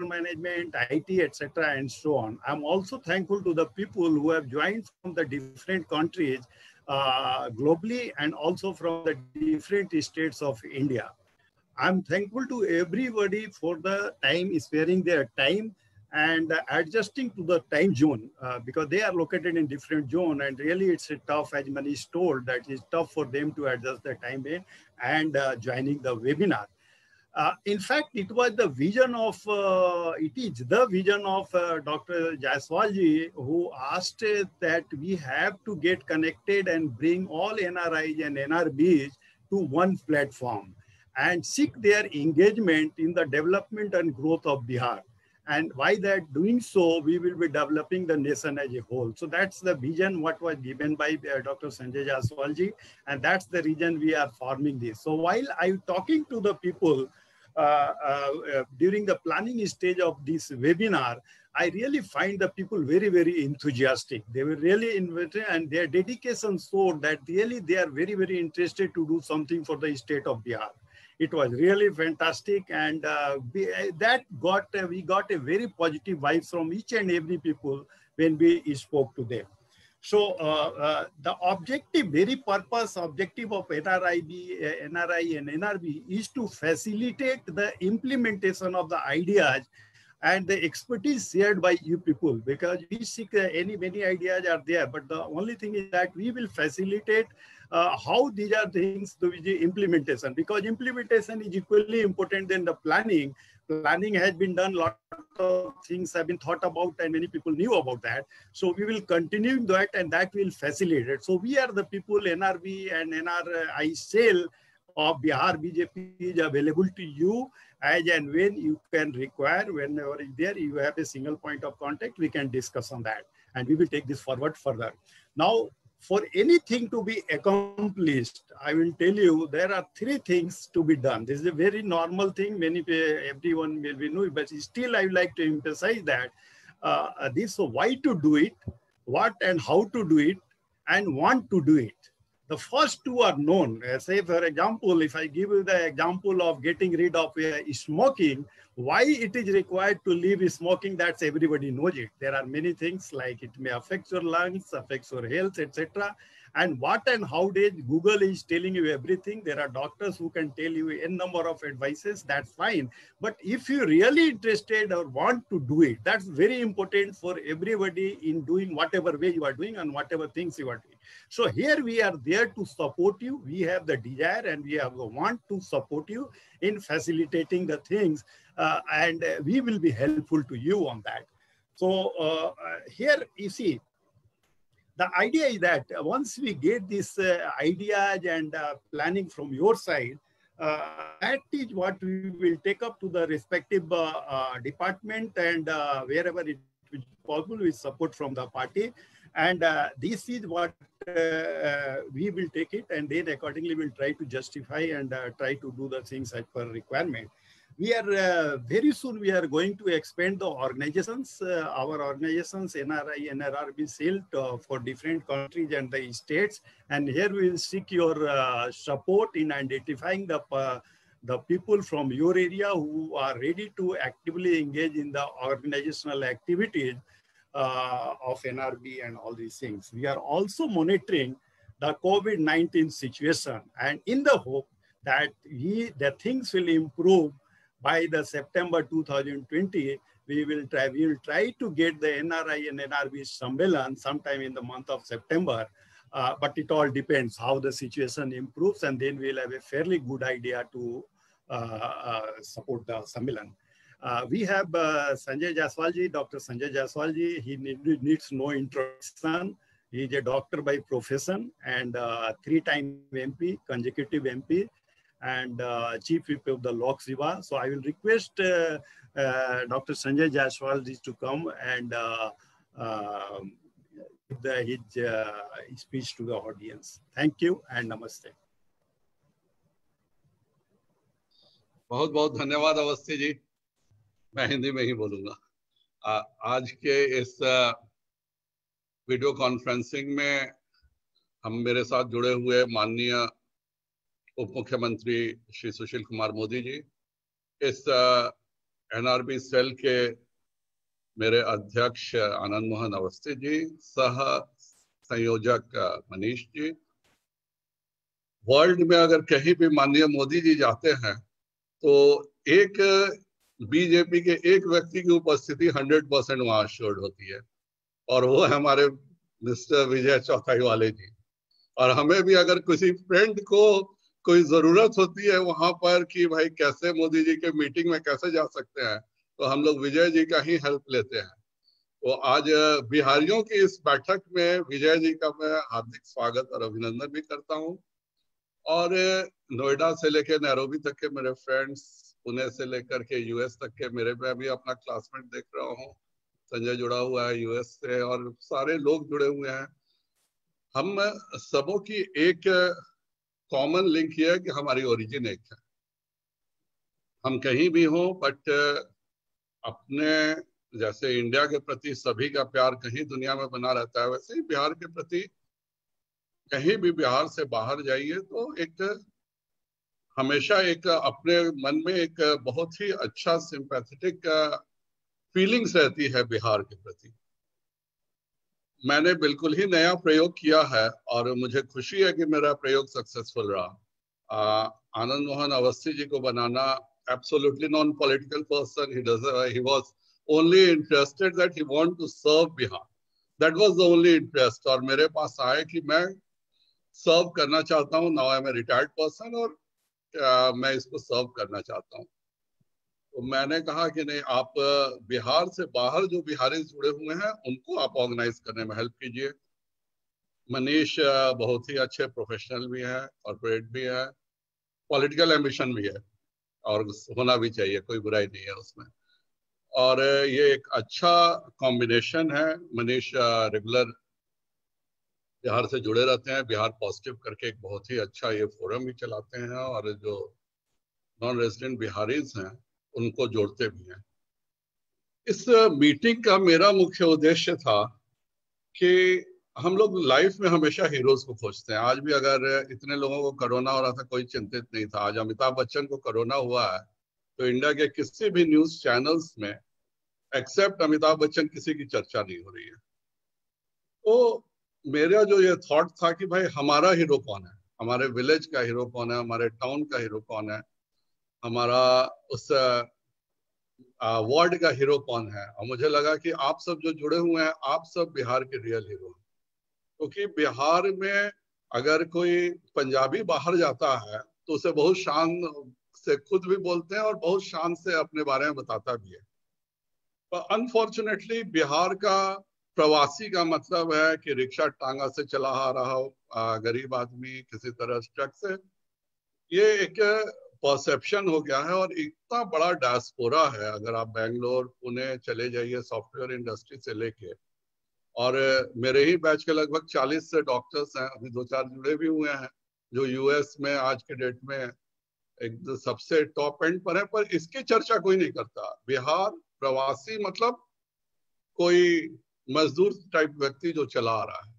management, IT, etc., and so on. I'm also thankful to the people who have joined from the different countries globally and also from the different states of India. I'm thankful to everybody for the time, sparing their time and adjusting to the time zone because they are located in different zone, and really it's a tough, as Manish told, that it's tough for them to adjust the time in and joining the webinar. In fact, it was the vision of, it is the vision of Dr. Jaiswalji, who asked that we have to get connected and bring all NRIs and NRBs to one platform and seek their engagement in the development and growth of Bihar. And by that doing so, we will be developing the nation as a whole. So that's the vision what was given by Dr. Sanjay Jaiswalji, and that's the reason we are forming this. So while I'm talking to the people during the planning stage of this webinar, I really find the people very, very enthusiastic. They were really invested, and their dedication showed that really they are very, very interested to do something for the state of Bihar. It was really fantastic, and we got a very positive vibes from each and every people when we spoke to them. So the objective of NRI and NRB is to facilitate the implementation of the ideas and the expertise shared by you people, because we seek many ideas are there, but the only thing is that we will facilitate how these are things to the implementation, because implementation is equally important than the planning. Planning has been done, lot of things have been thought about, and many people knew about that. So we will continue that, and that will facilitate it. So we are the people, NRB and NRI cell of Bihar BJP is available to you as and when you can require. Whenever is there, you have a single point of contact, we can discuss on that, and we will take this forward further. Now, for anything to be accomplished, I will tell you there are three things to be done. This is a very normal thing. Everyone will be know, but still I would like to emphasize that so why to do it, what and how to do it, and want to do it. The first two are known. Say, for example, if I give you the example of getting rid of smoking, why it is required to leave smoking, that's everybody knows it. There are many things like it may affect your lungs, affects your health, etc. And what and how did Google is telling you everything. There are doctors who can tell you a number of advices, that's fine. But if you're really interested or want to do it, that's very important for everybody in doing whatever way you are doing and whatever things you are doing. So here we are there to support you. We have the desire and we have the want to support you in facilitating the things, and we will be helpful to you on that. So here you see, the idea is that once we get this ideas and planning from your side, that is what we will take up to the respective department, and wherever it is possible with support from the party. And this is what we will take it, and then accordingly we'll try to justify and try to do the things as per requirement. We are very soon we are going to expand the organizations, our organizations, NRI, NRB cell for different countries and the states. And here we will seek your support in identifying the people from your area who are ready to actively engage in the organizational activities of NRB and all these things. We are also monitoring the COVID-19 situation, and in the hope that the things will improve by the September 2020, we will try to get the NRI and NRB Sammelan sometime in the month of September. But it all depends how the situation improves, and then we'll have a fairly good idea to support the Sammelan. We have Sanjay Jaiswalji, Dr. Sanjay Jaiswalji. He needs no introduction. He is a doctor by profession and three-time MP, consecutive MP, and Chief Whip of the Lok Sabha. So I will request Dr. Sanjay Jaiswalji to come and give his speech to the audience. Thank you and namaste. बहुत बहुत धन्यवाद अवस्थी जी। मैं हिंदी में ही बोलूंगा। आज के इस video conferencing में हम मेरे साथ जुड़े हुए माननीय उप मुख्यमंत्री श्री सुशील कुमार मोदी जी, इस एनआरबी सेल के मेरे अध्यक्ष आनंद मोहन अवस्थी जी, सह संयोजक मनीष जी। वर्ल्ड में अगर कहीं भी माननीय मोदी जी जाते हैं तो एक बीजेपी के एक व्यक्ति की उपस्थिति 100% वहां अश्योर्ड होती है, और वो है हमारे मिस्टर विजय चौथाई वाले जी। और हमें भी अगर किसी फ्रेंड को कोई जरूरत होती है वहां पर कि भाई कैसे मोदी जी के मीटिंग में कैसे जा सकते हैं, तो हम लोग विजय जी का ही हेल्प लेते हैं। तो आज बिहारियों की इस बैठक में विजय जी का मैं हार्दिक स्वागत और अभिनंदन भी करता हूँ। और नोएडा से लेकर नैरोबी तक के मेरे फ्रेंड्स, पुणे से लेकर के यूएस तक के मेरे, मैं भी अपना क्लासमेट देख रहा हूँ, संजय जुड़ा हुआ है यूएस से, और सारे लोग जुड़े हुए हैं। हम सबों की एक कॉमन लिंक ये है कि हमारी ओरिजिन एक है। हम कहीं भी हों, बट अपने जैसे इंडिया के प्रति सभी का प्यार कहीं दुनिया में बना रहता है, वैसे ही बिहार के प्रति कहीं भी बिहार से बाहर जाइए तो एक हमेशा एक अपने मन में एक बहुत ही अच्छा सिंपैथेटिक फीलिंग्स रहती है बिहार के प्रति। मैंने बिल्कुल ही नया प्रयोग किया है और मुझे खुशी है कि मेरा प्रयोग सक्सेसफुल रहा। आनंद मोहन अवस्थी जी को बनाना, absolutely non-political person, he was only interested that he want to serve Bihar, that was the only interest। और मेरे पास आए कि मैं सर्व करना चाहता हूँ, now I am a retired person, और मैं इसको सर्व करना चाहता हूँ। तो मैंने कहा कि नहीं, आप बिहार से बाहर जो बिहारी जुड़े हुए हैं उनको आप ऑर्गेनाइज करने में हेल्प कीजिए। मनीष बहुत ही अच्छे प्रोफेशनल भी है, कॉर्पोरेट भी है, पॉलिटिकल एम्बिशन भी है, और होना भी चाहिए, कोई बुराई नहीं है उसमें। और ये एक अच्छा कॉम्बिनेशन है। मनीष रेगुलर बिहार से जुड़े रहते हैं, बिहार पॉजिटिव करके एक बहुत ही अच्छा ये फोरम भी चलाते हैं, और जो नॉन रेजिडेंट बिहारीज हैं उनको जोड़ते भी हैं। इस मीटिंग का मेरा मुख्य उद्देश्य था कि हम लोग लाइफ में हमेशा हीरोज को खोजते हैं। आज भी अगर इतने लोगों को कोरोना हो रहा था, कोई चिंतित नहीं था। आज अमिताभ बच्चन को कोरोना हुआ है तो इंडिया के किसी भी न्यूज चैनल्स में एक्सेप्ट अमिताभ बच्चन किसी की चर्चा नहीं हो रही है। तो मेरा जो ये थॉट था कि भाई हमारा हीरो कौन है, हमारे विलेज का हीरो कौन है, हमारे टाउन का हीरो कौन है, हमारा उस वार्ड का हीरो कौन है। और मुझे लगा कि आप सब जो जुड़े हुए हैं, आप सब बिहार के रियल हीरो हैं। क्योंकि बिहार में अगर कोई पंजाबी बाहर जाता है तो उसे बहुत शान से खुद भी बोलते हैं और बहुत शान से अपने बारे में बताता भी है। पर अनफॉर्चुनेटली बिहार का प्रवासी का मतलब है कि रिक्शा टांगा से चला आ रहा हो, गरीब आदमी किसी तरह ट्रक से। ये एक परसेप्शन हो गया है, और इतना बड़ा डायस्पोरा है। अगर आप बेंगलोर पुणे चले जाइए सॉफ्टवेयर इंडस्ट्री से लेके, और मेरे ही बैच के लगभग 40 से डॉक्टर्स हैं, अभी 2-4 जुड़े भी हुए हैं जो यूएस में आज के डेट में एक सबसे टॉप एंड पर है, पर इसकी चर्चा कोई नहीं करता। बिहार प्रवासी मतलब कोई मजदूर टाइप व्यक्ति जो चला आ रहा है।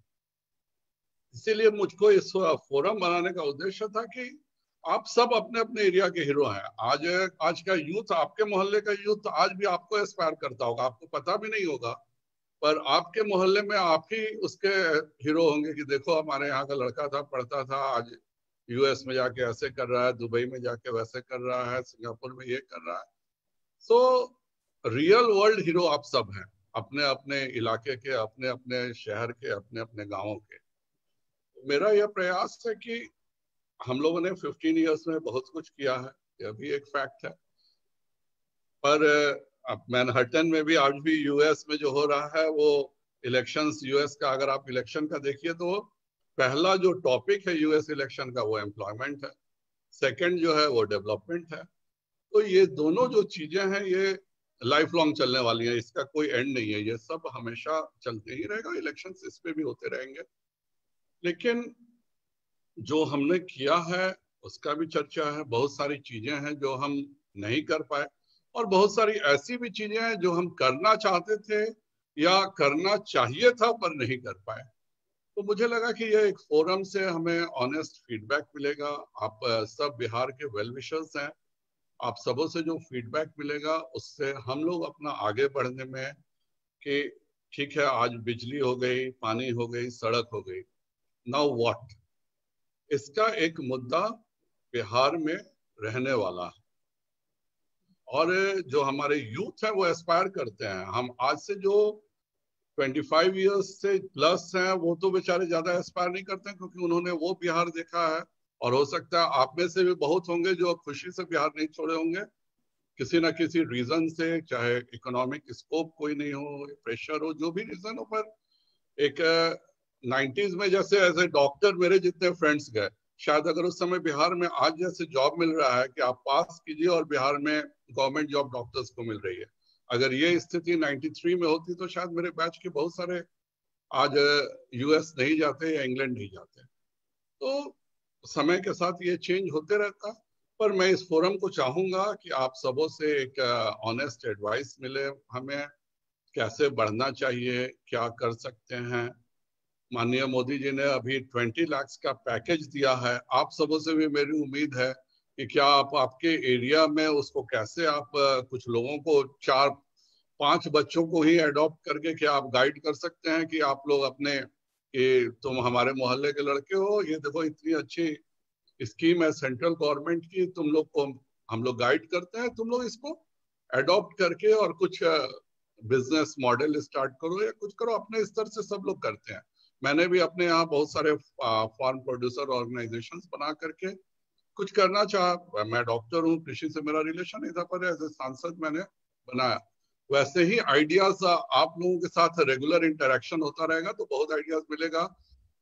इसीलिए मुझको इस फोरम बनाने का उद्देश्य था कि आप सब अपने अपने एरिया के हीरो हैं। आज का यूथ, आपके मोहल्ले का यूथ आज भी आपको इंस्पायर करता होगा, आपको पता भी नहीं होगा, पर आपके मोहल्ले में आप ही उसके हीरो होंगे कि देखो हमारे यहाँ का लड़का था, पढ़ता था, आज यूएस में जाके ऐसे कर रहा है, दुबई में जाके वैसे कर रहा है, सिंगापुर में ये कर रहा है। सो रियल वर्ल्ड हीरो आप सब हैं, अपने अपने इलाके के, अपने अपने शहर के, अपने अपने गांवों के। मेरा यह प्रयास है कि हम लोगों ने 15 इयर्स में बहुत कुछ किया है, यह भी एक फैक्ट है। पर अब मैनहट्टन में भी आज भी यूएस में जो हो रहा है वो इलेक्शंस, यूएस का अगर आप इलेक्शन का देखिए तो पहला जो टॉपिक है यूएस इलेक्शन का वो एम्प्लॉयमेंट है, सेकंड जो है वो डेवलपमेंट है। तो ये दोनों जो चीजें हैं ये लाइफ लॉन्ग चलने वाली हैं, इसका कोई एंड नहीं है, ये सब हमेशा चलते ही रहेगा, इलेक्शंस इस पे भी होते रहेंगे। लेकिन जो हमने किया है उसका भी चर्चा है। बहुत सारी चीजें हैं जो हम नहीं कर पाए, और बहुत सारी ऐसी भी चीजें हैं जो हम करना चाहते थे या करना चाहिए था पर नहीं कर पाए। तो मुझे लगा कि ये एक फोरम से हमें ऑनेस्ट फीडबैक मिलेगा। आप सब बिहार के वेल विशर्स हैं, आप सबों से जो फीडबैक मिलेगा उससे हम लोग अपना आगे बढ़ने में कि ठीक है आज बिजली हो गई, पानी हो गई, सड़क हो गई, नाउ व्हाट, इसका एक मुद्दा बिहार में रहने वाला है। और जो हमारे यूथ है वो एस्पायर करते हैं। हम आज से जो 25 ईयर्स से प्लस हैं वो तो बेचारे ज्यादा एस्पायर नहीं करते हैं, क्योंकि उन्होंने वो बिहार देखा है। और हो सकता है आप में से भी बहुत होंगे जो खुशी से बिहार नहीं छोड़े होंगे, किसी ना किसी रीजन से, चाहे इकोनॉमिक स्कोप कोई नहीं हो, प्रेशर हो, जो भी रीजन हो। पर एक 90s में जैसे एज ए डॉक्टर मेरे जितने फ्रेंड्स गए, शायद अगर उस समय बिहार में आज जैसे जॉब मिल रहा है कि आप पास कीजिए और बिहार में गवर्नमेंट जॉब डॉक्टर्स को मिल रही है, अगर ये स्थिति 93 में होती तो शायद मेरे बैच के बहुत सारे आज यूएस नहीं जाते या इंग्लैंड नहीं जाते। तो समय के साथ ये चेंज होते रहता। पर मैं इस फोरम को चाहूंगा कि आप सबों से एक ऑनेस्ट एडवाइस मिले हमें, कैसे बढ़ना चाहिए, क्या कर सकते हैं। माननीय मोदी जी ने अभी 20 लाख का पैकेज दिया है, आप सबों से भी मेरी उम्मीद है कि क्या आप आपके एरिया में उसको कैसे आप कुछ लोगों को 4-5 बच्चों को ही अडॉप्ट करके क्या आप गाइड कर सकते हैं कि आप लोग अपने, कि तुम हमारे मोहल्ले के लड़के हो, ये देखो इतनी अच्छी स्कीम है सेंट्रल गवर्नमेंट की, तुम लोग को हम लोग गाइड करते हैं, तुम लोग इसको अडॉप्ट करके और कुछ बिजनेस मॉडल स्टार्ट करो या कुछ करो। अपने स्तर से सब लोग करते हैं। मैंने भी अपने यहाँ बहुत सारे फार्म प्रोड्यूसर ऑर्गेनाइजेशंस बना करके कुछ करना चाहा। मैं डॉक्टर हूँ, कृषि से मेरा रिलेशन, इधर पर एज ए सांसद मैंने बनाया। वैसे ही आइडियाज आप लोगों के साथ रेगुलर इंटरेक्शन होता रहेगा तो बहुत आइडियाज मिलेगा।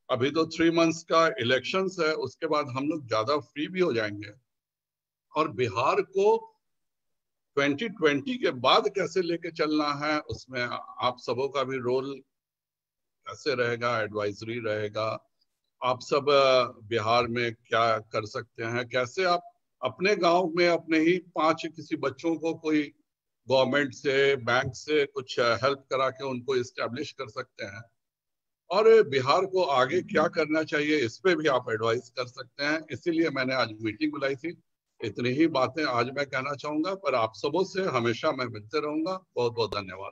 अभी तो 3 मंथ्स का इलेक्शंस है, उसके बाद हम लोग ज्यादा फ्री भी हो जाएंगे। और बिहार को 2020 के बाद कैसे लेके चलना है, उसमें आप सबों का भी रोल कैसे रहेगा, एडवाइजरी रहेगा। आप सब बिहार में क्या कर सकते हैं, कैसे आप अपने गांव में अपने ही 5 किसी बच्चों को कोई गवर्नमेंट से, बैंक से कुछ हेल्प करा के उनको इस्टेब्लिश कर सकते हैं। और बिहार को आगे क्या करना चाहिए इस पे भी आप एडवाइस कर सकते हैं। इसीलिए मैंने आज मीटिंग बुलाई थी। इतनी ही बातें आज मैं कहना चाहूंगा, पर आप सबों से हमेशा मैं मिलते रहूंगा। बहुत बहुत धन्यवाद।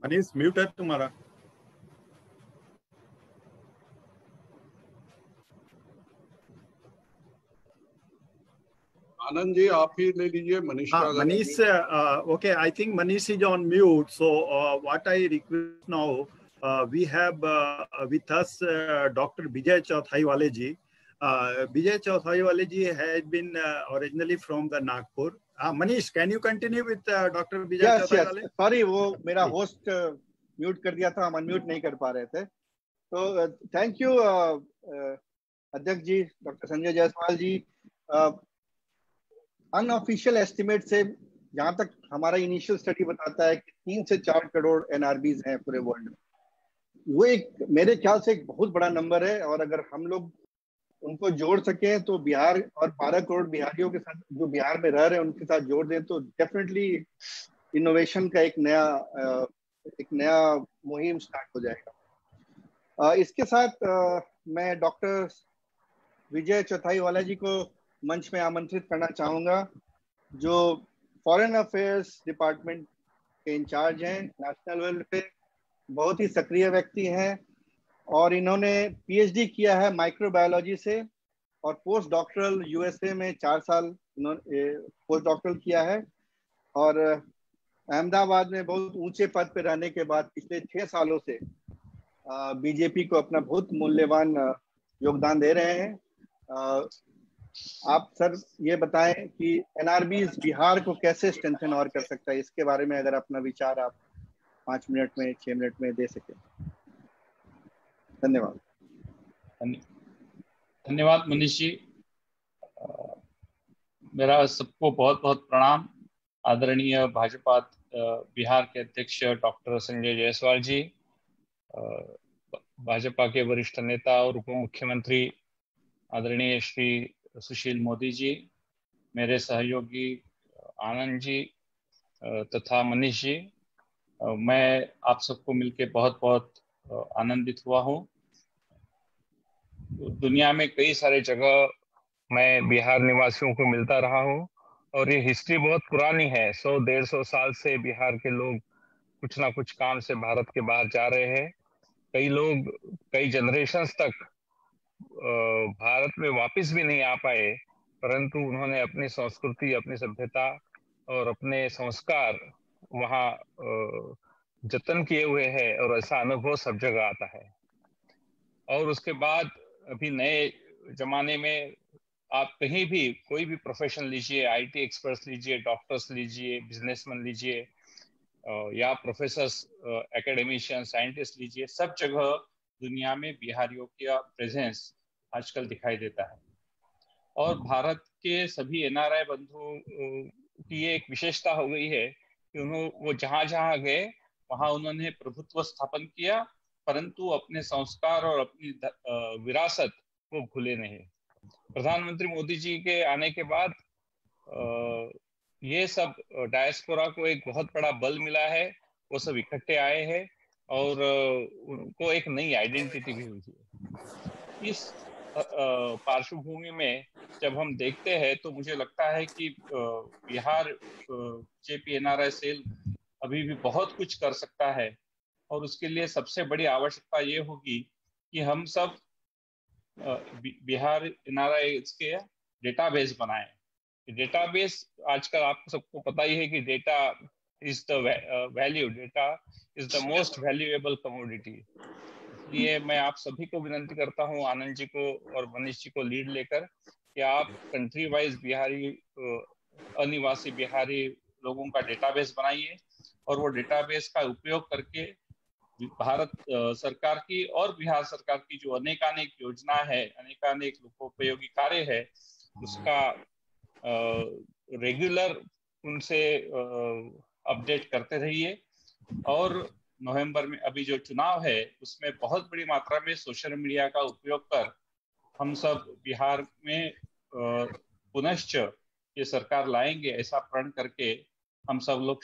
मनीष म्यूट है तुम्हारा। आनंद जी आप ही ले लीजिए, मनीष का अगर Manish, okay, I think Manish is on mute. So what I request now, we have with us Dr. Vijay Chauthaiwale ji. Vijay Chauthaiwale ji has been originally from the Nagpur. Manish, can you continue with Dr. Vijay Chauthaiwale? Yes. Sorry, वो मेरा host mute कर दिया था, हम unmute नहीं कर पा रहे थे। तो थैंक यू अध्यक्ष जी, डॉक्टर संजय जायसवाल जी। अनऑफिशियल एस्टिमेट से जहां तक हमारा इनिशियल स्टडी बताता है कि 3 से 4 करोड़ एनआरबीज हैं पूरे वर्ल्ड में। वो एक मेरे ख्याल से एक बहुत बड़ा नंबर है, और अगर हम लोग उनको जोड़ सकें तो बिहार और 12 करोड़ बिहारियों के साथ जो बिहार में रह रहे हैं उनके साथ जोड़ दें तो डेफिनेटली इनोवेशन का एक नया मुहिम स्टार्ट हो जाएगा। इसके साथ मैं डॉक्टर विजय चौथाईवाला जी को मंच में आमंत्रित करना चाहूंगा, जो फॉरेन अफेयर्स डिपार्टमेंट के इंचार्ज हैं नेशनल लेवल पे, बहुत ही सक्रिय व्यक्ति हैं, और इन्होंने पीएचडी किया है माइक्रोबायोलॉजी से, और पोस्ट डॉक्टरल यूएसए में 4 साल इन्होंने पोस्ट डॉक्टरल किया है, और अहमदाबाद में बहुत ऊंचे पद पे रहने के बाद पिछले 6 सालों से बीजेपी को अपना बहुत मूल्यवान योगदान दे रहे हैं। आप सर ये बताएं कि एनआरबीज बिहार को कैसे स्ट्रेंथन और कर सकता है, इसके बारे में अगर अपना विचार आप 5 मिनट में 6 मिनट में दे सके। धन्यवाद। धन्यवाद मनीष जी। मेरा सबको बहुत बहुत प्रणाम। आदरणीय भाजपा बिहार के अध्यक्ष डॉक्टर संजय जायसवाल जी, भाजपा के वरिष्ठ नेता और उप मुख्यमंत्री आदरणीय श्री सुशील मोदी जी, मेरे सहयोगी आनंद जी, तथा मनीष जी, मैं आप सबको मिलके बहुत बहुत आनंदित हुआ हूँ। दुनिया में कई सारे जगह मैं बिहार निवासियों को मिलता रहा हूँ और ये हिस्ट्री बहुत पुरानी है। 100-150 साल से बिहार के लोग कुछ ना कुछ काम से भारत के बाहर जा रहे हैं। कई लोग कई जनरेशन्स तक भारत में वापस भी नहीं आ पाए, परंतु उन्होंने अपनी संस्कृति, अपनी सभ्यता और अपने संस्कार वहाँ जतन किए हुए हैं और ऐसा अनुभव सब जगह आता है। और उसके बाद अभी नए जमाने में आप कहीं भी कोई भी प्रोफेशन लीजिए, आईटी एक्सपर्ट्स लीजिए, डॉक्टर्स लीजिए, बिजनेसमैन लीजिए या प्रोफेसर्स, एकेडमिशियन, साइंटिस्ट लीजिए, सब जगह दुनिया में बिहारियों का प्रेजेंस आजकल दिखाई देता है। और भारत के सभी एनआरआई बंधुओं की ये एक विशेषता हो गई है कि वो जहां जहां गए वहां उन्होंने प्रभुत्व स्थापन किया, परंतु अपने संस्कार और अपनी विरासत को भूले नहीं। प्रधानमंत्री मोदी जी के आने के बाद ये सब डायस्पोरा को एक बहुत बड़ा बल मिला है। वो सब इकट्ठे आए हैं और उनको एक नई आइडेंटिटी भी हुई है। इस पार्श्वभूमि में जब हम देखते हैं तो मुझे लगता है कि बिहार जेपी एनआरआई सेल अभी भी बहुत कुछ कर सकता है और उसके लिए सबसे बड़ी आवश्यकता ये होगी कि हम सब बिहार एनआरआई के डेटाबेस बनाएं। डेटाबेस आजकल आपको सबको पता ही है कि data is the value, data is the most valuable commodity. इसलिए मैं आप सभी को विनंती करता हूं, आनंद जी को और मनीष जी को लीड लेकर, कि आप कंट्री वाइज बिहारी अनिवासी बिहारी लोगों का डेटाबेस बनाइए और वो डेटाबेस का उपयोग करके भारत सरकार की और बिहार सरकार की जो अनेकानेक योजना है, अनेकानेक लोकोपयोगी कार्य है, उसका रेगुलर उनसे अपडेट करते रहिए। और नवंबर में अभी जो चुनाव है उसमें बहुत बड़ी मात्रा में सोशल मीडिया का उपयोग कर हम सब बिहार में पुनश्च ये सरकार लाएंगे, ऐसा प्रण करके हम सब लोग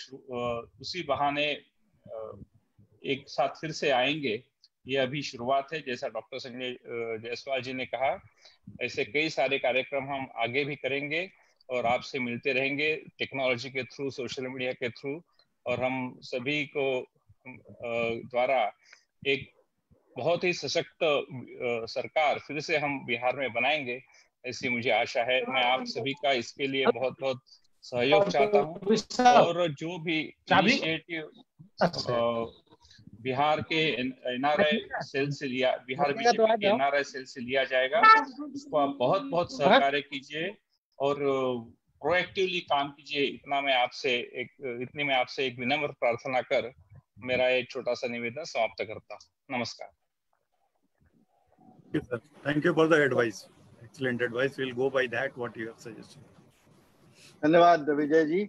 उसी बहाने एक साथ फिर से आएंगे। ये अभी शुरुआत है, जैसा डॉक्टर संजय जायसवाल जी ने कहा, ऐसे कई सारे कार्यक्रम हम आगे भी करेंगे और आपसे मिलते रहेंगे टेक्नोलॉजी के थ्रू, सोशल मीडिया के थ्रू, और हम सभी को द्वारा एक बहुत ही सशक्त सरकार फिर से हम बिहार में बनाएंगे, ऐसी मुझे आशा है। मैं आप सभी का इसके लिए बहुत बहुत सहयोग चाहता हूँ। और जो भी इनिशिएटिव बिहार के एनआरआई सेल से लिया, बिहार बीजेपी के एनआरआई सेल से लिया जाएगा, उसको आप बहुत बहुत सहकार्य कीजिए और प्रोएक्टिवली काम कीजिए। इतनी मैं आपसे एक विनम्र प्रार्थना कर मेरा एक छोटा सा निवेदन समाप्त करता हूँ। नमस्कार। Thank you for the advice. Excellent advice. We'll go by that what you have suggested. धन्यवाद Vijay ji.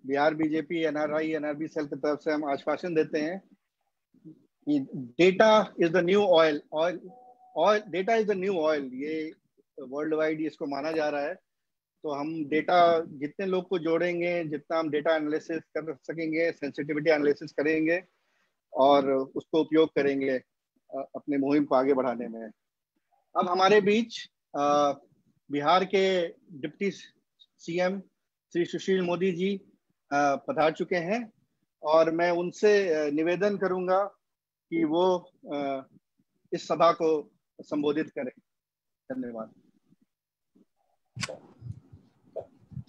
Bihar BJP NRI NRB cell की तरफ से हम आश्वासन देते हैं कि data is the new oil, data is the new oil, ये वर्ल्ड वाइड इसको माना जा रहा है। तो हम डेटा जितने लोग को जोड़ेंगे, जितना हम डेटा एनालिसिस कर सकेंगे, सेंसिटिविटी एनालिसिस करेंगे और उसको उपयोग करेंगे अपने मुहिम को आगे बढ़ाने में। अब हमारे बीच बिहार के डिप्टी सीएम श्री सुशील मोदी जी पधार चुके हैं और मैं उनसे निवेदन करूंगा कि वो इस सभा को संबोधित करें। धन्यवाद।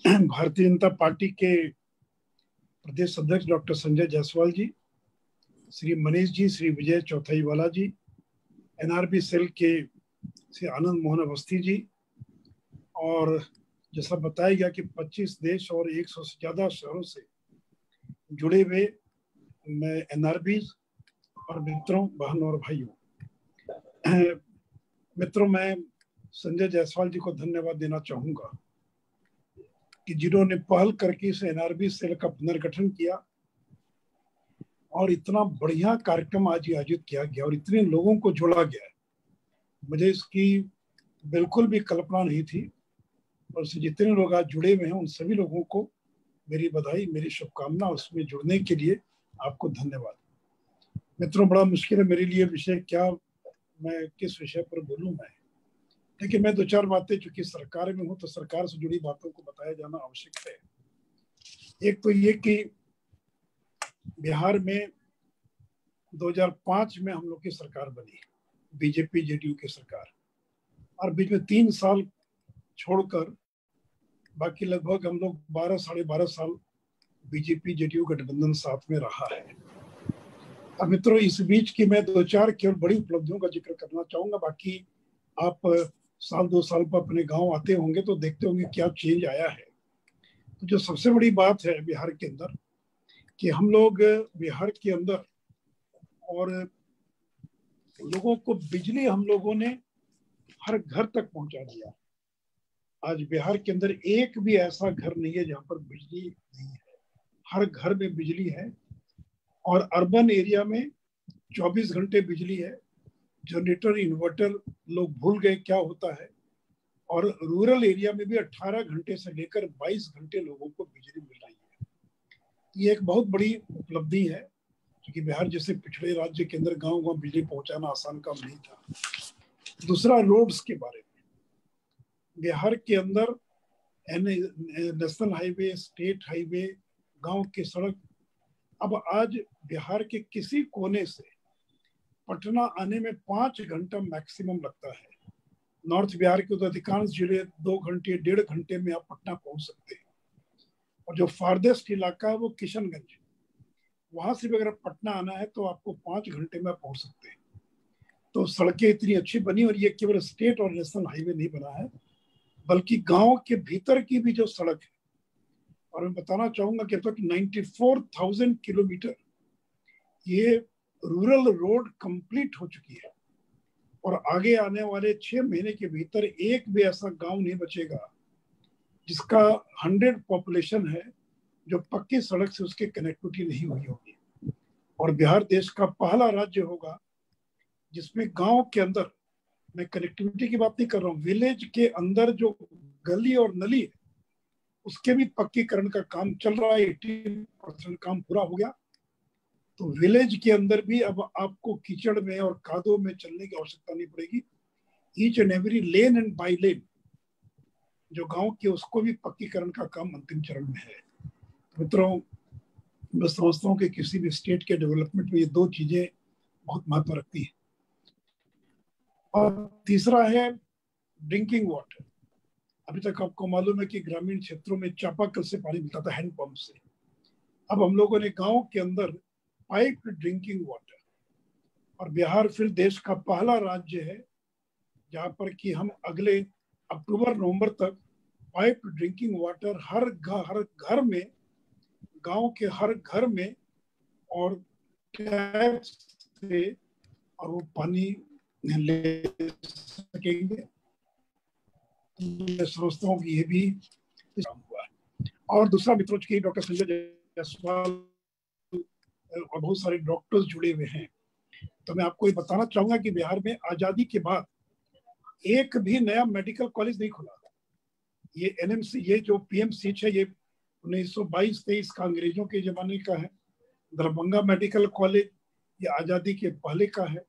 भारतीय जनता पार्टी के प्रदेश अध्यक्ष डॉक्टर संजय जायसवाल जी, श्री मनीष जी, श्री विजय चौथाईवाला जी, एनआरबी सेल के श्री आनंद मोहन अवस्थी जी, और जैसा बताया गया कि 25 देश और 100 से ज्यादा शहरों से जुड़े हुए मैं एनआरबी और मित्रों, बहनों और भाइयों, मित्रों, मैं संजय जायसवाल जी को धन्यवाद देना चाहूंगा कि जिन्होंने पहल करके इस एनआरबी सेल का पुनर्गठन किया और इतना बढ़िया कार्यक्रम आज आयोजित किया गया और इतने लोगों को जोड़ा गया। मुझे इसकी बिल्कुल भी कल्पना नहीं थी और जितने लोग आज जुड़े हुए हैं उन सभी लोगों को मेरी बधाई, मेरी शुभकामना। उसमें जुड़ने के लिए आपको धन्यवाद। मित्रों, बड़ा मुश्किल है मेरे लिए विषय क्या, मैं किस विषय पर बोलूं मैं, लेकिन मैं 2-4 बातें, चूंकि सरकार में हूं तो सरकार से जुड़ी बातों को बताया जाना आवश्यक है। एक तो ये कि बिहार में 2005 में हम लोग की सरकार बनी, बीजेपी जेडीयू की सरकार, और बीच में 3 साल छोड़कर बाकी लगभग हम लोग 12 साढ़े 12 साल बीजेपी जेडीयू गठबंधन साथ में रहा है। अब मित्रों, इस बीच की मैं 2-4 केवल बड़ी उपलब्धियों का जिक्र करना चाहूंगा। बाकी आप साल 2 साल पर अपने गांव आते होंगे तो देखते होंगे क्या चेंज आया है। तो जो सबसे बड़ी बात है बिहार के अंदर कि हम लोग बिहार के अंदर और लोगों को बिजली हम लोगों ने हर घर तक पहुंचा दिया। आज बिहार के अंदर एक भी ऐसा घर नहीं है जहां पर बिजली नहीं है, हर घर में बिजली है। और अर्बन एरिया में 24 घंटे बिजली है। जनरेटर, इन्वर्टर लोग भूल गए क्या होता है। और रूरल एरिया में भी 18 घंटे से लेकर 22 घंटे लोगों को बिजली मिल रही है। ये एक बहुत बड़ी उपलब्धि है, क्योंकि बिहार जैसे पिछड़े राज्य के अंदर गांव गांव बिजली पहुंचाना आसान काम नहीं था। दूसरा, रोड्स के बारे में, बिहार के अंदर नेशनल हाईवे, स्टेट हाईवे, गांव के सड़क, अब आज बिहार के किसी कोने से पटना आने में 5 घंटा मैक्सिमम लगता है। नॉर्थ बिहार के तो अधिकांश जिले 2 घंटे 1.5 घंटे में आप पटना पहुंच सकते हैं। और जो फारदेस्ट इलाका है वो किशनगंज, वहां से भी अगर पटना आना है तो आपको 5 घंटे में पहुंच सकते हैं। तो सड़कें इतनी अच्छी बनी, और ये केवल स्टेट और नेशनल हाईवे नहीं बना है, बल्कि गांव के भीतर की भी जो सड़क है, और मैं बताना चाहूंगा कि अब तक 94,000 किलोमीटर ये रूरल रोड कंप्लीट हो चुकी है। और आगे आने वाले 6 महीने के भीतर एक भी ऐसा गांव नहीं बचेगा जिसका 100 पॉपुलेशन है जो पक्की सड़क से उसकी कनेक्टिविटी नहीं हुई होगी। और बिहार देश का पहला राज्य होगा जिसमें गांव के अंदर, मैं कनेक्टिविटी की बात नहीं कर रहा हूँ, विलेज के अंदर जो गली और नली है उसके भी पक्कीकरण का काम चल रहा है। 80% काम पूरा हो गया। तो विलेज के अंदर भी अब आपको कीचड़ में और कादों में चलने की आवश्यकता नहीं पड़ेगी। Each and every lane and by lane जो गांव के, उसको भी पक्कीकरण का काम अंतिम चरण में है। मित्रों, मैं समझता हूँ कि किसी भी स्टेट के डेवलपमेंट में ये 2 चीजें बहुत महत्व रखती है। और तीसरा है ड्रिंकिंग वाटर। अभी तक आपको मालूम है कि ग्रामीण क्षेत्रों में चापाकल से पानी मिलता था, हैंडपंप से। अब हम लोगों ने गांव के अंदर पाइप ड्रिंकिंग वाटर, और बिहार फिर देश का पहला राज्य है जहां पर कि हम अगले अक्टूबर-नवंबर तक पाइप ड्रिंकिंग वाटर हर घर में, गांव के हर घर में और टैप से, और वो पानी ले सकेंगे। मैं समझता हूँ कि ये भी काम हुआ है। और दूसरा, मित्रों की डॉक्टर संजय जायसवाल और बहुत सारे डॉक्टर्स जुड़े हुए हैं, तो मैं आपको ये बताना चाहूंगा कि बिहार में आजादी के बाद एक भी नया मेडिकल कॉलेज नहीं खुला। ये एनएमसी, ये जो पीएमसीएच है, ये 1922-23 का अंग्रेजों के जमाने का है। दरभंगा मेडिकल कॉलेज ये आजादी के पहले का है।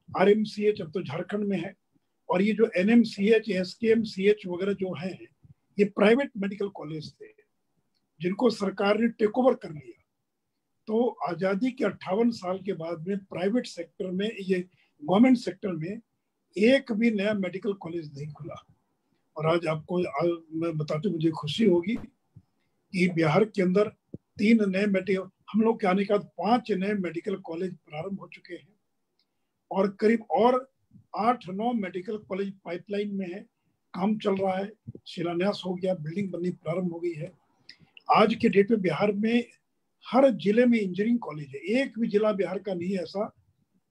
आरएमसीएच अब तो झारखंड में है। और ये जो एनएमसीएच, एसकेएमसीएच वगैरह जो हैं, ये प्राइवेट मेडिकल कॉलेज थे जिनको सरकार ने टेक ओवर कर लिया। तो आजादी के 58 साल के बाद में प्राइवेट सेक्टर में, ये गवर्नमेंट सेक्टर में एक भी नया मेडिकल कॉलेज नहीं खुला। और आज आपको मैं बताते मुझे खुशी होगी कि बिहार के अंदर 3 नए मेडिकल, हम लोग के आने के बाद 5 नए मेडिकल कॉलेज प्रारंभ हो चुके हैं। और करीब और 8-9 मेडिकल कॉलेज पाइपलाइन में है, काम चल रहा है, शिलान्यास हो गया, बिल्डिंग बननी प्रारंभ हो गई है। आज के डेट में बिहार में हर जिले में इंजीनियरिंग कॉलेज है। एक भी जिला बिहार का नहीं है ऐसा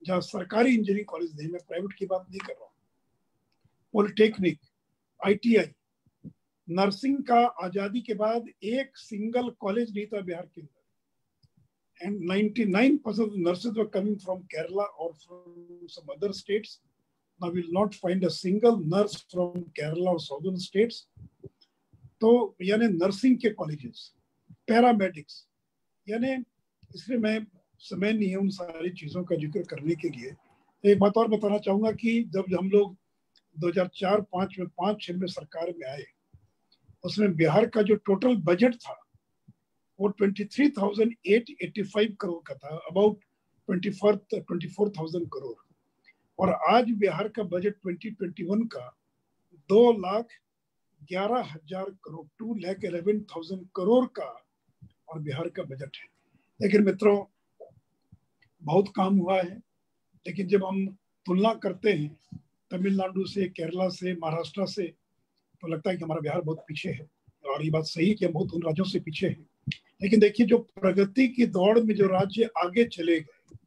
जहाँ सरकारी इंजीनियरिंग कॉलेज नहीं, मैं प्राइवेट की बात नहीं कर रहा हूँ। पॉलिटेक्निक, आईटीआई, नर्सिंग का आजादी के बाद एक सिंगल कॉलेज नहीं था बिहार के अंदर। And 99% of nurses were coming from Kerala or from some other states. Now we will not find a single nurse from Kerala or southern states. तो यानी नर्सिंग के कॉलेजेस, पैरामेडिक्स, यानी इसलिए मैं समय नहीं है उन सारी चीज़ों का जिक्र करने के लिए। एक बात और बताना चाहूँगा कि जब हम लोग 2004-05 में 5-6 में सरकार में आए, उसमें बिहार का जो टोटल बजट था वो 23,885 करोड़ का था, अबाउट 24,000 करोड़। और आज बिहार का बजट 2021 का 2,11,000 करोड़, 2,11,000 करोड़ का और बिहार का बजट है। लेकिन मित्रों, बहुत काम हुआ है, लेकिन जब हम तुलना करते हैं तमिलनाडु से, केरला से, महाराष्ट्र से, तो लगता है कि हमारा बिहार बहुत पीछे है। और ये बात सही है कि हम बहुत उन राज्यों से पीछे हैं। लेकिन देखिए, जो प्रगति की दौड़ में जो राज्य आगे चले गए,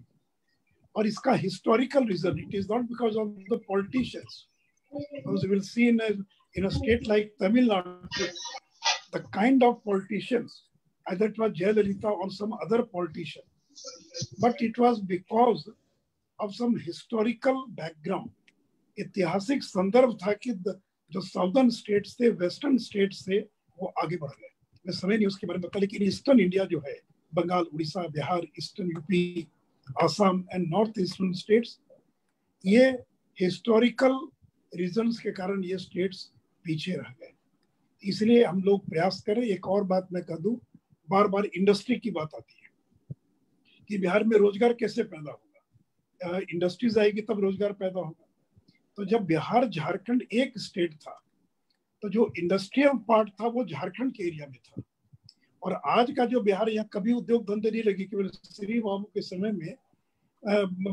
और इसका historical reason, it is not because of the politicians, because we will see in a state like Tamil Nadu, the kind of politicians, either it was Jayalalitha or some other politician, but it was because of some historical background. ऐतिहासिक संदर्भ था कि जो southern states थे, western states थे, वो आगे बढ़ गए। मैं समय नहीं उसके बारे में बता, लेकिन ईस्टर्न इंडिया जो है, Bengal, Orissa, Bihar, eastern UP, Assam and north eastern states, ये हिस्टोरिकल रीजन्स के कारण ये स्टेट्स पीछे रह गए। इसलिए हम लोग प्रयास करें। एक और बात मैं कह दूं, बार बार इंडस्ट्री की बात आती है कि बिहार में रोजगार कैसे पैदा होगा, इंडस्ट्रीज आएगी तब रोजगार पैदा होगा। तो जब बिहार झारखंड एक स्टेट था, तो जो इंडस्ट्रियल पार्ट था वो झारखंड के एरिया में था। और आज का जो बिहार, यहाँ कभी उद्योग धंधे नहीं लगी, केवल श्री बाबू के समय में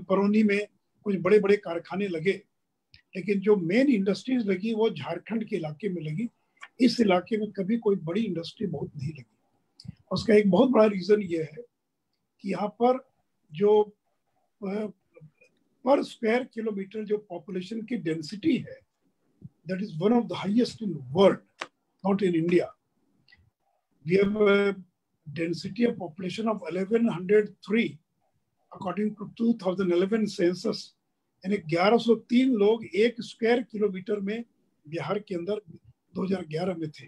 बरौनी में कुछ बड़े बड़े कारखाने लगे, लेकिन जो मेन इंडस्ट्रीज लगी वो झारखंड के इलाके में लगी। इस इलाके में कभी कोई बड़ी इंडस्ट्री बहुत नहीं लगी। उसका एक बहुत बड़ा रीजन ये है कि यहाँ पर जो पर स्क्वायर किलोमीटर जो पॉपुलेशन की डेंसिटी है, that is one of the highest in world, not in India. We have a density of population of 1103 according to 2011 census, यानी 1103 लोग एक स्क्वायर किलोमीटर में बिहार के अंदर 2011 में थे।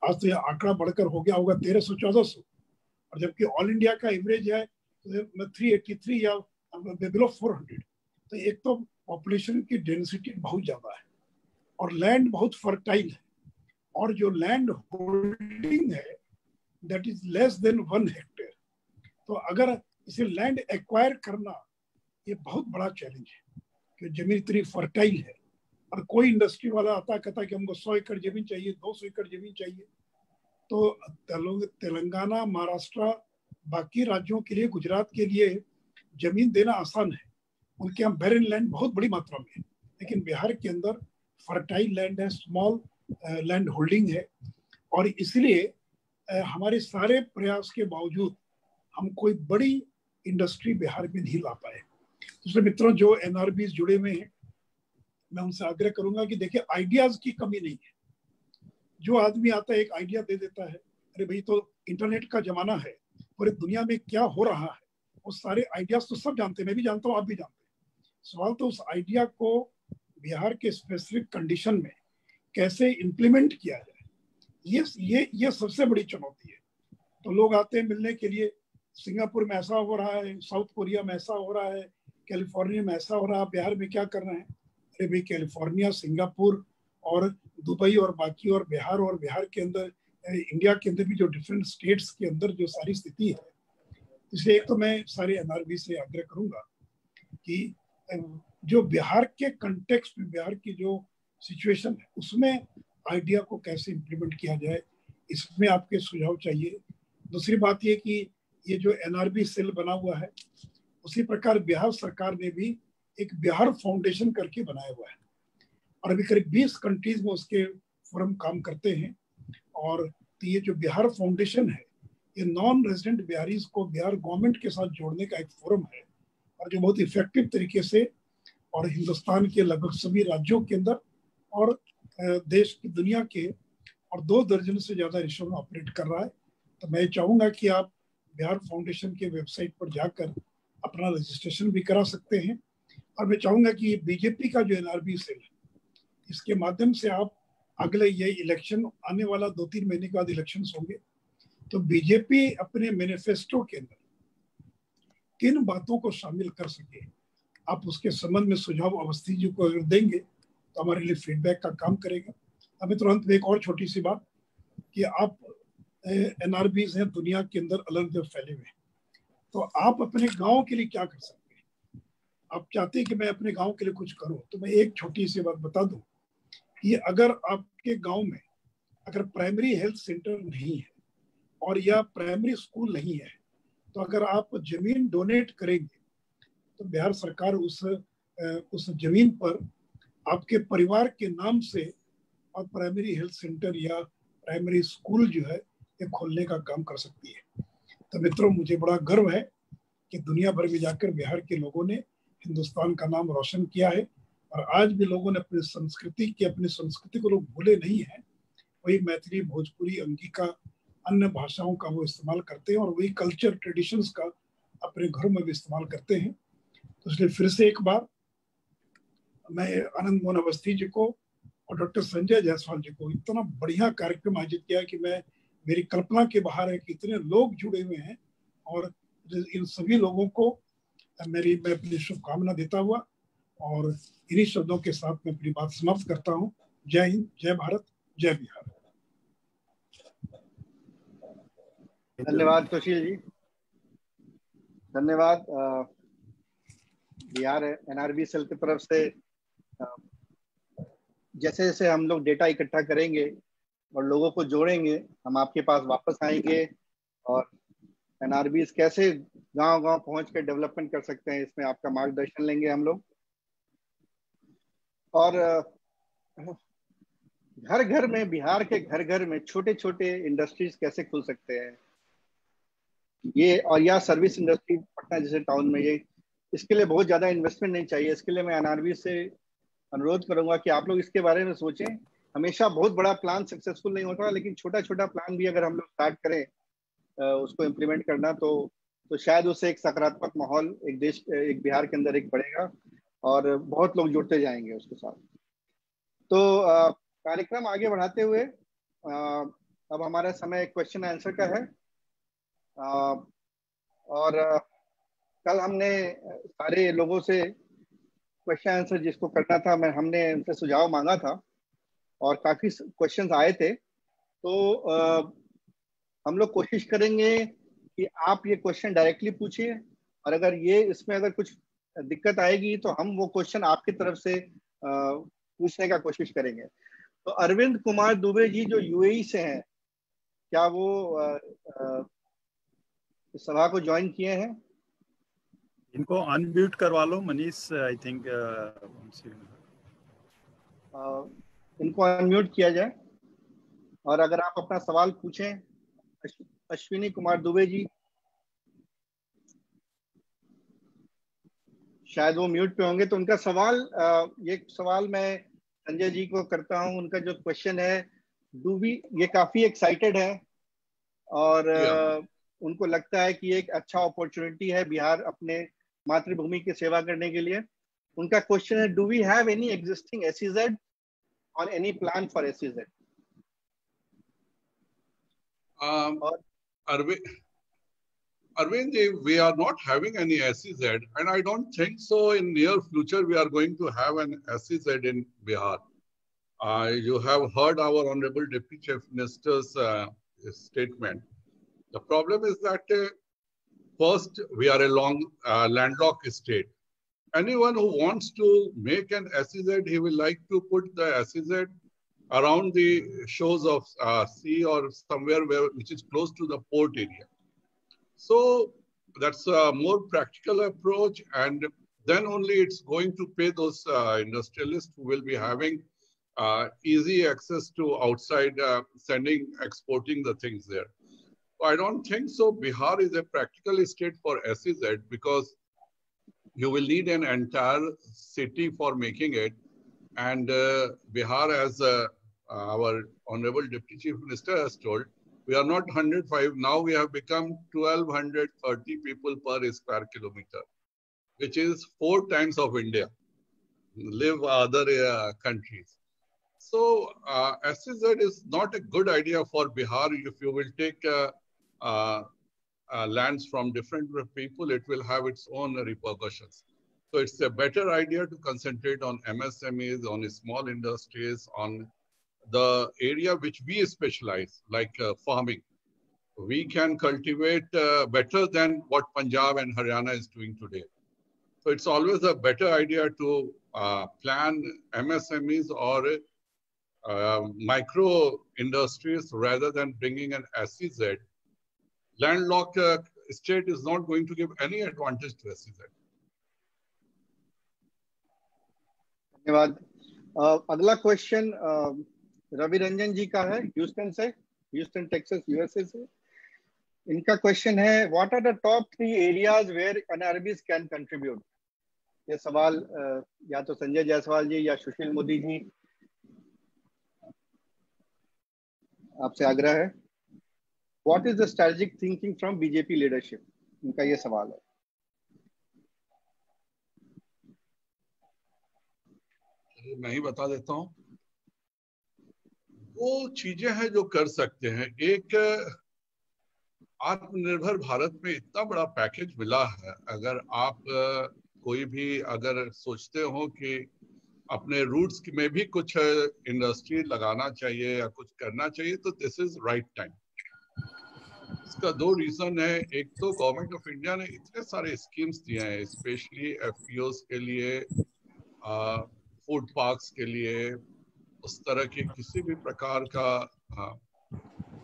आज तो यह आंकड़ा बढ़कर हो गया होगा 1300-1400, और जबकि ऑल इंडिया का एवरेज है 383 या बिलो 400। तो एक तो पॉपुलेशन की डेंसिटी बहुत ज्यादा है, और लैंड बहुत फर्टाइल है, और जो लैंड होल्डिंग है that is less than 1 hectare. तो अगर इसे लैंड एक्वायर करना, ये बहुत बड़ा चैलेंज है कि जमीन इतनी फर्टाइल है, और कोई इंडस्ट्री वाला आता कहता कि हमको 100 एकड़ जमीन चाहिए, 200 एकड़ जमीन चाहिए। तो तेलंगाना, महाराष्ट्र, बाकी राज्यों के लिए, गुजरात के लिए जमीन देना आसान है, उनके यहाँ बैरन लैंड बहुत बड़ी मात्रा में है। लेकिन बिहार के अंदर फर्टाइल लैंड है, स्मॉल लैंड होल्डिंग है, और इसलिए हमारे सारे प्रयास के बावजूद हम कोई बड़ी इंडस्ट्री बिहार में नहीं ला पाए। दूसरे मित्रों, जो एनआरबीज जुड़े हुए हैं, मैं उनसे आग्रह करूंगा कि देखिए, आइडियाज की कमी नहीं है। जो आदमी आता है एक आइडिया दे देता है, अरे भाई तो इंटरनेट का जमाना है, पूरी दुनिया में क्या हो रहा है वो सारे आइडियाज तो सब जानते हैं, मैं भी जानता हूँ, आप भी जानते हैं। सवाल तो उस आइडिया को बिहार के स्पेसिफिक कंडीशन में कैसे इम्प्लीमेंट किया जाए, ये सबसे बड़ी चुनौती है। तो लोग आते हैं मिलने के लिए, सिंगापुर में ऐसा हो रहा है, साउथ कोरिया में ऐसा हो रहा है, कैलिफोर्निया में ऐसा हो रहा है, बिहार में क्या करना है? अरे भाई, कैलिफोर्निया, सिंगापुर और दुबई और बाकी, और बिहार के अंदर, इंडिया के अंदर भी जो डिफरेंट स्टेट्स के अंदर जो सारी स्थिति है, इसलिए एक तो मैं सारे एनआरबी से आग्रह करूंगा कि जो बिहार के कंटेक्स्ट में, बिहार की जो सिचुएशन है, उसमें आइडिया को कैसे इम्प्लीमेंट किया जाए, इसमें आपके सुझाव चाहिए। दूसरी बात ये कि ये जो एनआरबी सेल बना हुआ है, उसी प्रकार बिहार सरकार ने भी एक बिहार फाउंडेशन करके बनाया हुआ है, और अभी करीब 20 कंट्रीज में उसके फोरम काम करते हैं। और तो ये जो बिहार फाउंडेशन है, ये नॉन रेजिडेंट बिहारीज को बिहार गवर्नमेंट के साथ जोड़ने का एक फोरम है, और जो बहुत इफेक्टिव तरीके से, और हिंदुस्तान के लगभग सभी राज्यों के अंदर और देश की, दुनिया के और 2 दर्जन से ज्यादा देशों में ऑपरेट कर रहा है। तो मैं चाहूंगा कि आप बिहार फाउंडेशन के वेबसाइट पर जाकर अपना रजिस्ट्रेशन भी करा सकते हैं। और मैं चाहूंगा कि बीजेपी का जो एनआरबी सेल है, इसके माध्यम से आप अगले ये इलेक्शन आने वाला 2-3 महीने के बाद इलेक्शंस होंगे, तो बीजेपी अपने मैनिफेस्टो के अंदर किन बातों को शामिल कर सके, आप उसके संबंध में सुझाव अवस्थी जी को अगर देंगे तो हमारे लिए फीडबैक का काम करेगा। अभी तुरंत एक और छोटी सी बात कि आप एनआरबीज हैं दुनिया के अंदर अलग अलग फैले हुए, तो आप अपने गांव के लिए क्या कर सकते हैं? आप चाहते हैं कि मैं अपने गांव के लिए कुछ करूं, तो मैं एक छोटी सी बात बता दूं कि अगर आपके गांव में अगर प्राइमरी हेल्थ सेंटर नहीं है और या प्राइमरी स्कूल नहीं है, तो अगर आप जमीन डोनेट करेंगे तो बिहार सरकार उस जमीन पर आपके परिवार के नाम से और प्राइमरी हेल्थ सेंटर या प्राइमरी स्कूल जो है ये खोलने का काम कर सकती है। तो मित्रों, मुझे बड़ा गर्व है कि दुनिया भर में जाकर बिहार के लोगों ने हिंदुस्तान का नाम रोशन किया है और आज भी लोगों ने अपनी संस्कृति को लोग भूले नहीं है। वही मैथिली, भोजपुरी, अंगिका, अन्य भाषाओं का वो इस्तेमाल करते हैं और वही कल्चर ट्रेडिशंस का अपने घरों में भी इस्तेमाल करते हैं। तो इसलिए फिर से एक बार मैं आनंद मोहन अवस्थी जी को और डॉक्टर संजय जायसवाल जी को, इतना बढ़िया कार्यक्रम आयोजित किया कि मेरी कल्पना के बाहर है कि इतने लोग जुड़े हुए हैं और इन सभी लोगों को मैं अपनी शुभकामना देता हुआ और इन्हीं शब्दों के साथ मैं अपनी बात समाप्त करता हूँ। जय हिंद, जय भारत, जय बिहार। धन्यवाद सुशील जी, धन्यवाद। बिहार एनआरबी सेल की तरफ से जैसे जैसे हम लोग डेटा इकट्ठा करेंगे और लोगों को जोड़ेंगे, हम आपके पास वापस आएंगे और एनआरबीज कैसे गांव-गांव पहुंच कर डेवलपमेंट कर सकते हैं, इसमें आपका मार्गदर्शन लेंगे हम लोग। और घर घर में, बिहार के घर घर में छोटे छोटे इंडस्ट्रीज कैसे खुल सकते हैं ये, और या सर्विस इंडस्ट्री पटना जैसे टाउन में, ये इसके लिए बहुत ज्यादा इन्वेस्टमेंट नहीं चाहिए। इसके लिए मैं एनआरबी से अनुरोध करूंगा कि आप लोग इसके बारे में सोचें। हमेशा बहुत बड़ा प्लान सक्सेसफुल नहीं होता, लेकिन छोटा छोटा प्लान भी अगर हम लोग स्टार्ट करें उसको इम्प्लीमेंट करना, तो शायद उससे एक सकारात्मक माहौल एक बिहार के अंदर एक बढ़ेगा और बहुत लोग जुड़ते जाएंगे उसके साथ। तो कार्यक्रम आगे बढ़ाते हुए अब हमारा समय क्वेश्चन आंसर का है। और कल हमने सारे लोगों से क्वेश्चन आंसर जिसको करना था, हमने उनसे सुझाव मांगा था और काफी क्वेश्चंस आए थे। तो हम लोग कोशिश करेंगे कि आप ये क्वेश्चन डायरेक्टली पूछिए और अगर इसमें अगर कुछ दिक्कत आएगी तो हम वो क्वेश्चन आपकी तरफ से पूछने का कोशिश करेंगे। तो अरविंद कुमार दुबे जी जो यूएई से हैं, क्या वो इस सभा को ज्वाइन किए हैं? इनको अनम्यूट करवा लो मनीष, आई थिंक इनको अनम्यूट किया जाए और अगर आप अपना सवाल पूछें। अश्विनी कुमार दुबे जी, शायद वो म्यूट पे होंगे, तो उनका सवाल, ये सवाल मैं संजय जी को करता हूं। उनका जो क्वेश्चन है, ये काफी एक्साइटेड है और उनको लगता है कि एक अच्छा अपॉर्चुनिटी है बिहार अपने मातृभूमि की सेवा करने के लिए। उनका क्वेश्चन है, do we have any existing SEZ और any plan for SEZ? Arvind, we are not having any SEZ, and I don't think so in near future we are going to have an SEZ in Bihar. You have heard our Honorable Deputy Chief Minister's statement. The problem is that first, we are a landlocked state. Anyone who wants to make an SEZ, he will like to put the SEZ around the shores of sea or somewhere which is close to the port area. So that's a more practical approach, and then only it's going to pay those industrialists who will be having easy access to outside exporting the things there. So I don't think so. Bihar is a practical state for SEZ because you will need an entire city for making it. And Bihar, as our Honorable Deputy Chief Minister has told, we are not 105. Now we have become 1,230 people per square kilometer, which is 4 times of India, live other countries. So SEZ is not a good idea for Bihar if you will take lands from different people, it will have its own repercussions. So it's a better idea to concentrate on MSMEs, on small industries, on the area which we specialize, like farming. We can cultivate better than what Punjab and Haryana is doing today. So it's always a better idea to plan MSMEs or micro industries rather than bringing an SEZ. Landlocked state is not going to give any advantage to SEZ. धन्यवाद। अगला question Ravi Ranjan जी का है, Houston से, Houston Texas USA से। इनका question है, what are the top 3 areas where NRBs can contribute. ये सवाल या तो संजय जायसवाल जी या सुशील मोदी जी, आपसे आग्रह है। What is the strategic thinking from BJP leadership, इनका ये सवाल है। मैं ही बता देता हूँ। वो चीजें हैं जो कर सकते हैं। एक आत्मनिर्भर भारत में इतना बड़ा पैकेज मिला है, अगर आप कोई भी अगर सोचते हो कि अपने रूट्स में भी कुछ इंडस्ट्री लगाना चाहिए या कुछ करना चाहिए, तो दिस इज राइट टाइम। इसका 2 रीजन है। एक तो गवर्नमेंट ऑफ इंडिया ने इतने सारे स्कीम्स दिए हैं, स्पेशली एफपीओस के लिए, फूड पार्क्स के लिए, उस तरह के किसी भी प्रकार का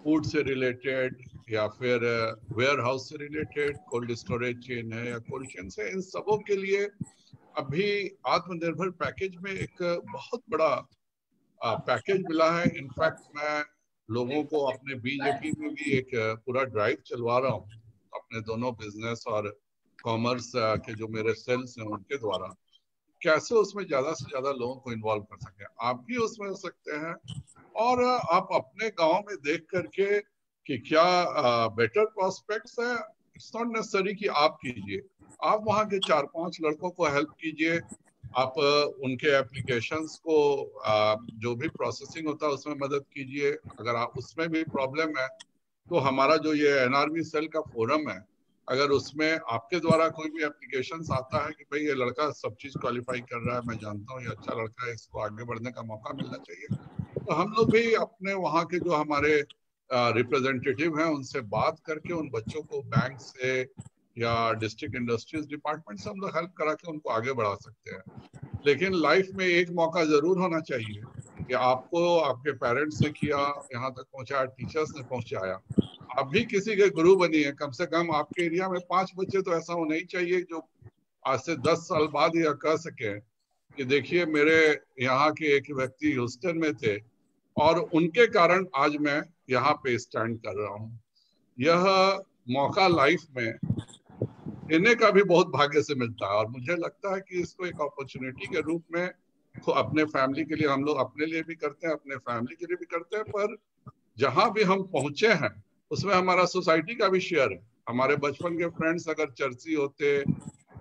फूड से रिलेटेड या फिर वेयर हाउस से रिलेटेड, कोल्ड स्टोरेज चेन है या कोल्ड चेन से, इन सबों के लिए अभी आत्मनिर्भर पैकेज में एक बहुत बड़ा पैकेज मिला है। इनफैक्ट मैं लोगों को अपने बीजेपी में भी एक पूरा ड्राइव चलवा रहा हूँ, अपने दोनों बिजनेस और कॉमर्स के जो मेरे सेल्स हैं उनके द्वारा, कैसे उसमें ज्यादा से ज्यादा लोगों को इन्वॉल्व कर सके। आप भी उसमें हो सकते हैं और आप अपने गांव में देख करके कि क्या बेटर प्रोस्पेक्ट्स है। इट्स नॉट नेसेसरी कि आप कीजिए, आप वहाँ के 4-5 लड़कों को हेल्प कीजिए। आप उनके एप्लीकेशंस को जो भी प्रोसेसिंग होता है उसमें मदद कीजिए। अगर आप उसमें भी प्रॉब्लम है तो हमारा जो ये एनआरबी सेल का फोरम है, अगर उसमें आपके द्वारा कोई भी एप्लीकेशन आता है कि भाई ये लड़का सब चीज क्वालिफाई कर रहा है, मैं जानता हूँ ये अच्छा लड़का है, इसको आगे बढ़ने का मौका मिलना चाहिए, तो हम लोग भी अपने वहाँ के जो हमारे रिप्रेजेंटेटिव हैं उनसे बात करके उन बच्चों को बैंक से या डिस्ट्रिक्ट इंडस्ट्रीज डिपार्टमेंट से हम लोग हेल्प करा के उनको आगे बढ़ा सकते हैं। लेकिन लाइफ में एक मौका जरूर होना चाहिए कि आपको आपके पेरेंट्स ने किया, यहाँ तक पहुँचाया, टीचर्स ने पहुँचाया, आप भी किसी के गुरु बनिए। कम से कम आपके एरिया में 5 बच्चे तो ऐसा होना ही चाहिए जो आज से 10 साल बाद यह कह सके कि देखिए मेरे यहाँ के एक व्यक्ति ह्यूस्टन में थे और उनके कारण आज मैं यहाँ पे स्टैंड कर रहा हूँ। यह मौका लाइफ में लेने का भी बहुत भाग्य से मिलता है और मुझे लगता है कि इसको एक अपॉर्चुनिटी के रूप में अपने फैमिली के लिए, हम लोग अपने लिए भी करते हैं, अपने फैमिली के लिए भी करते हैं, पर जहां भी हम पहुंचे हैं उसमें हमारा सोसाइटी का भी शेयर है। हमारे बचपन के फ्रेंड्स अगर चर्ची होते,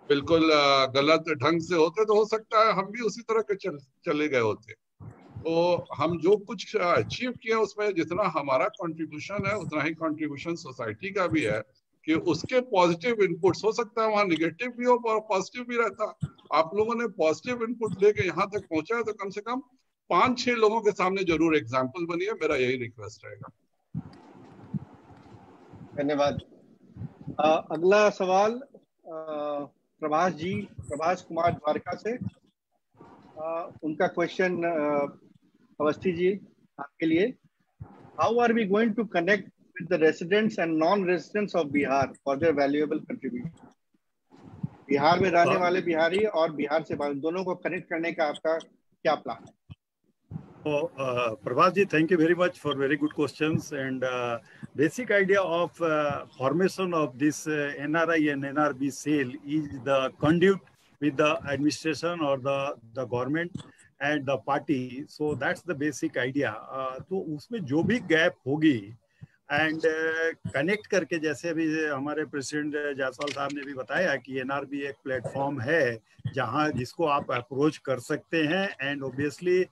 बिल्कुल गलत ढंग से होते, तो हो सकता है हम भी उसी तरह के चले गए होते। तो हम जो कुछ अचीव किए उसमें जितना हमारा कंट्रीब्यूशन है उतना ही कंट्रीब्यूशन सोसाइटी का भी है कि उसके पॉजिटिव इनपुट्स, हो सकता है वहाँ निगेटिव भी हो और पॉजिटिव भी रहता। आप लोगों ने पॉजिटिव इनपुट लेके यहाँ तक पहुंचा है तो कम से कम 5-6 लोगों के सामने जरूर एग्जाम्पल बनिए, मेरा यही रिक्वेस्ट रहेगा। धन्यवाद। अगला सवाल प्रभास जी, प्रभास कुमार द्वारका से। उनका क्वेश्चन अवस्थी जी आपके लिए, how are we going to connect with the residents and non-residents of Bihar for their valuable contribution? Bihar में रहने वाले बिहारी और बिहार से दोनों को कनेक्ट करने का आपका क्या प्लान है? Prabhas ji, thank you very much for very good questions. And basic idea of formation of this NRI and NRB cell is the conduit with the administration or the government and the party. So that's the basic idea. तो उसमें जो भी gap होगी, and connect करके, जैसे अभी हमारे president Jaiswal साहब ने भी बताया कि एनआरबी एक प्लेटफॉर्म है जहां जिसको आप अप्रोच कर सकते हैं, and obviously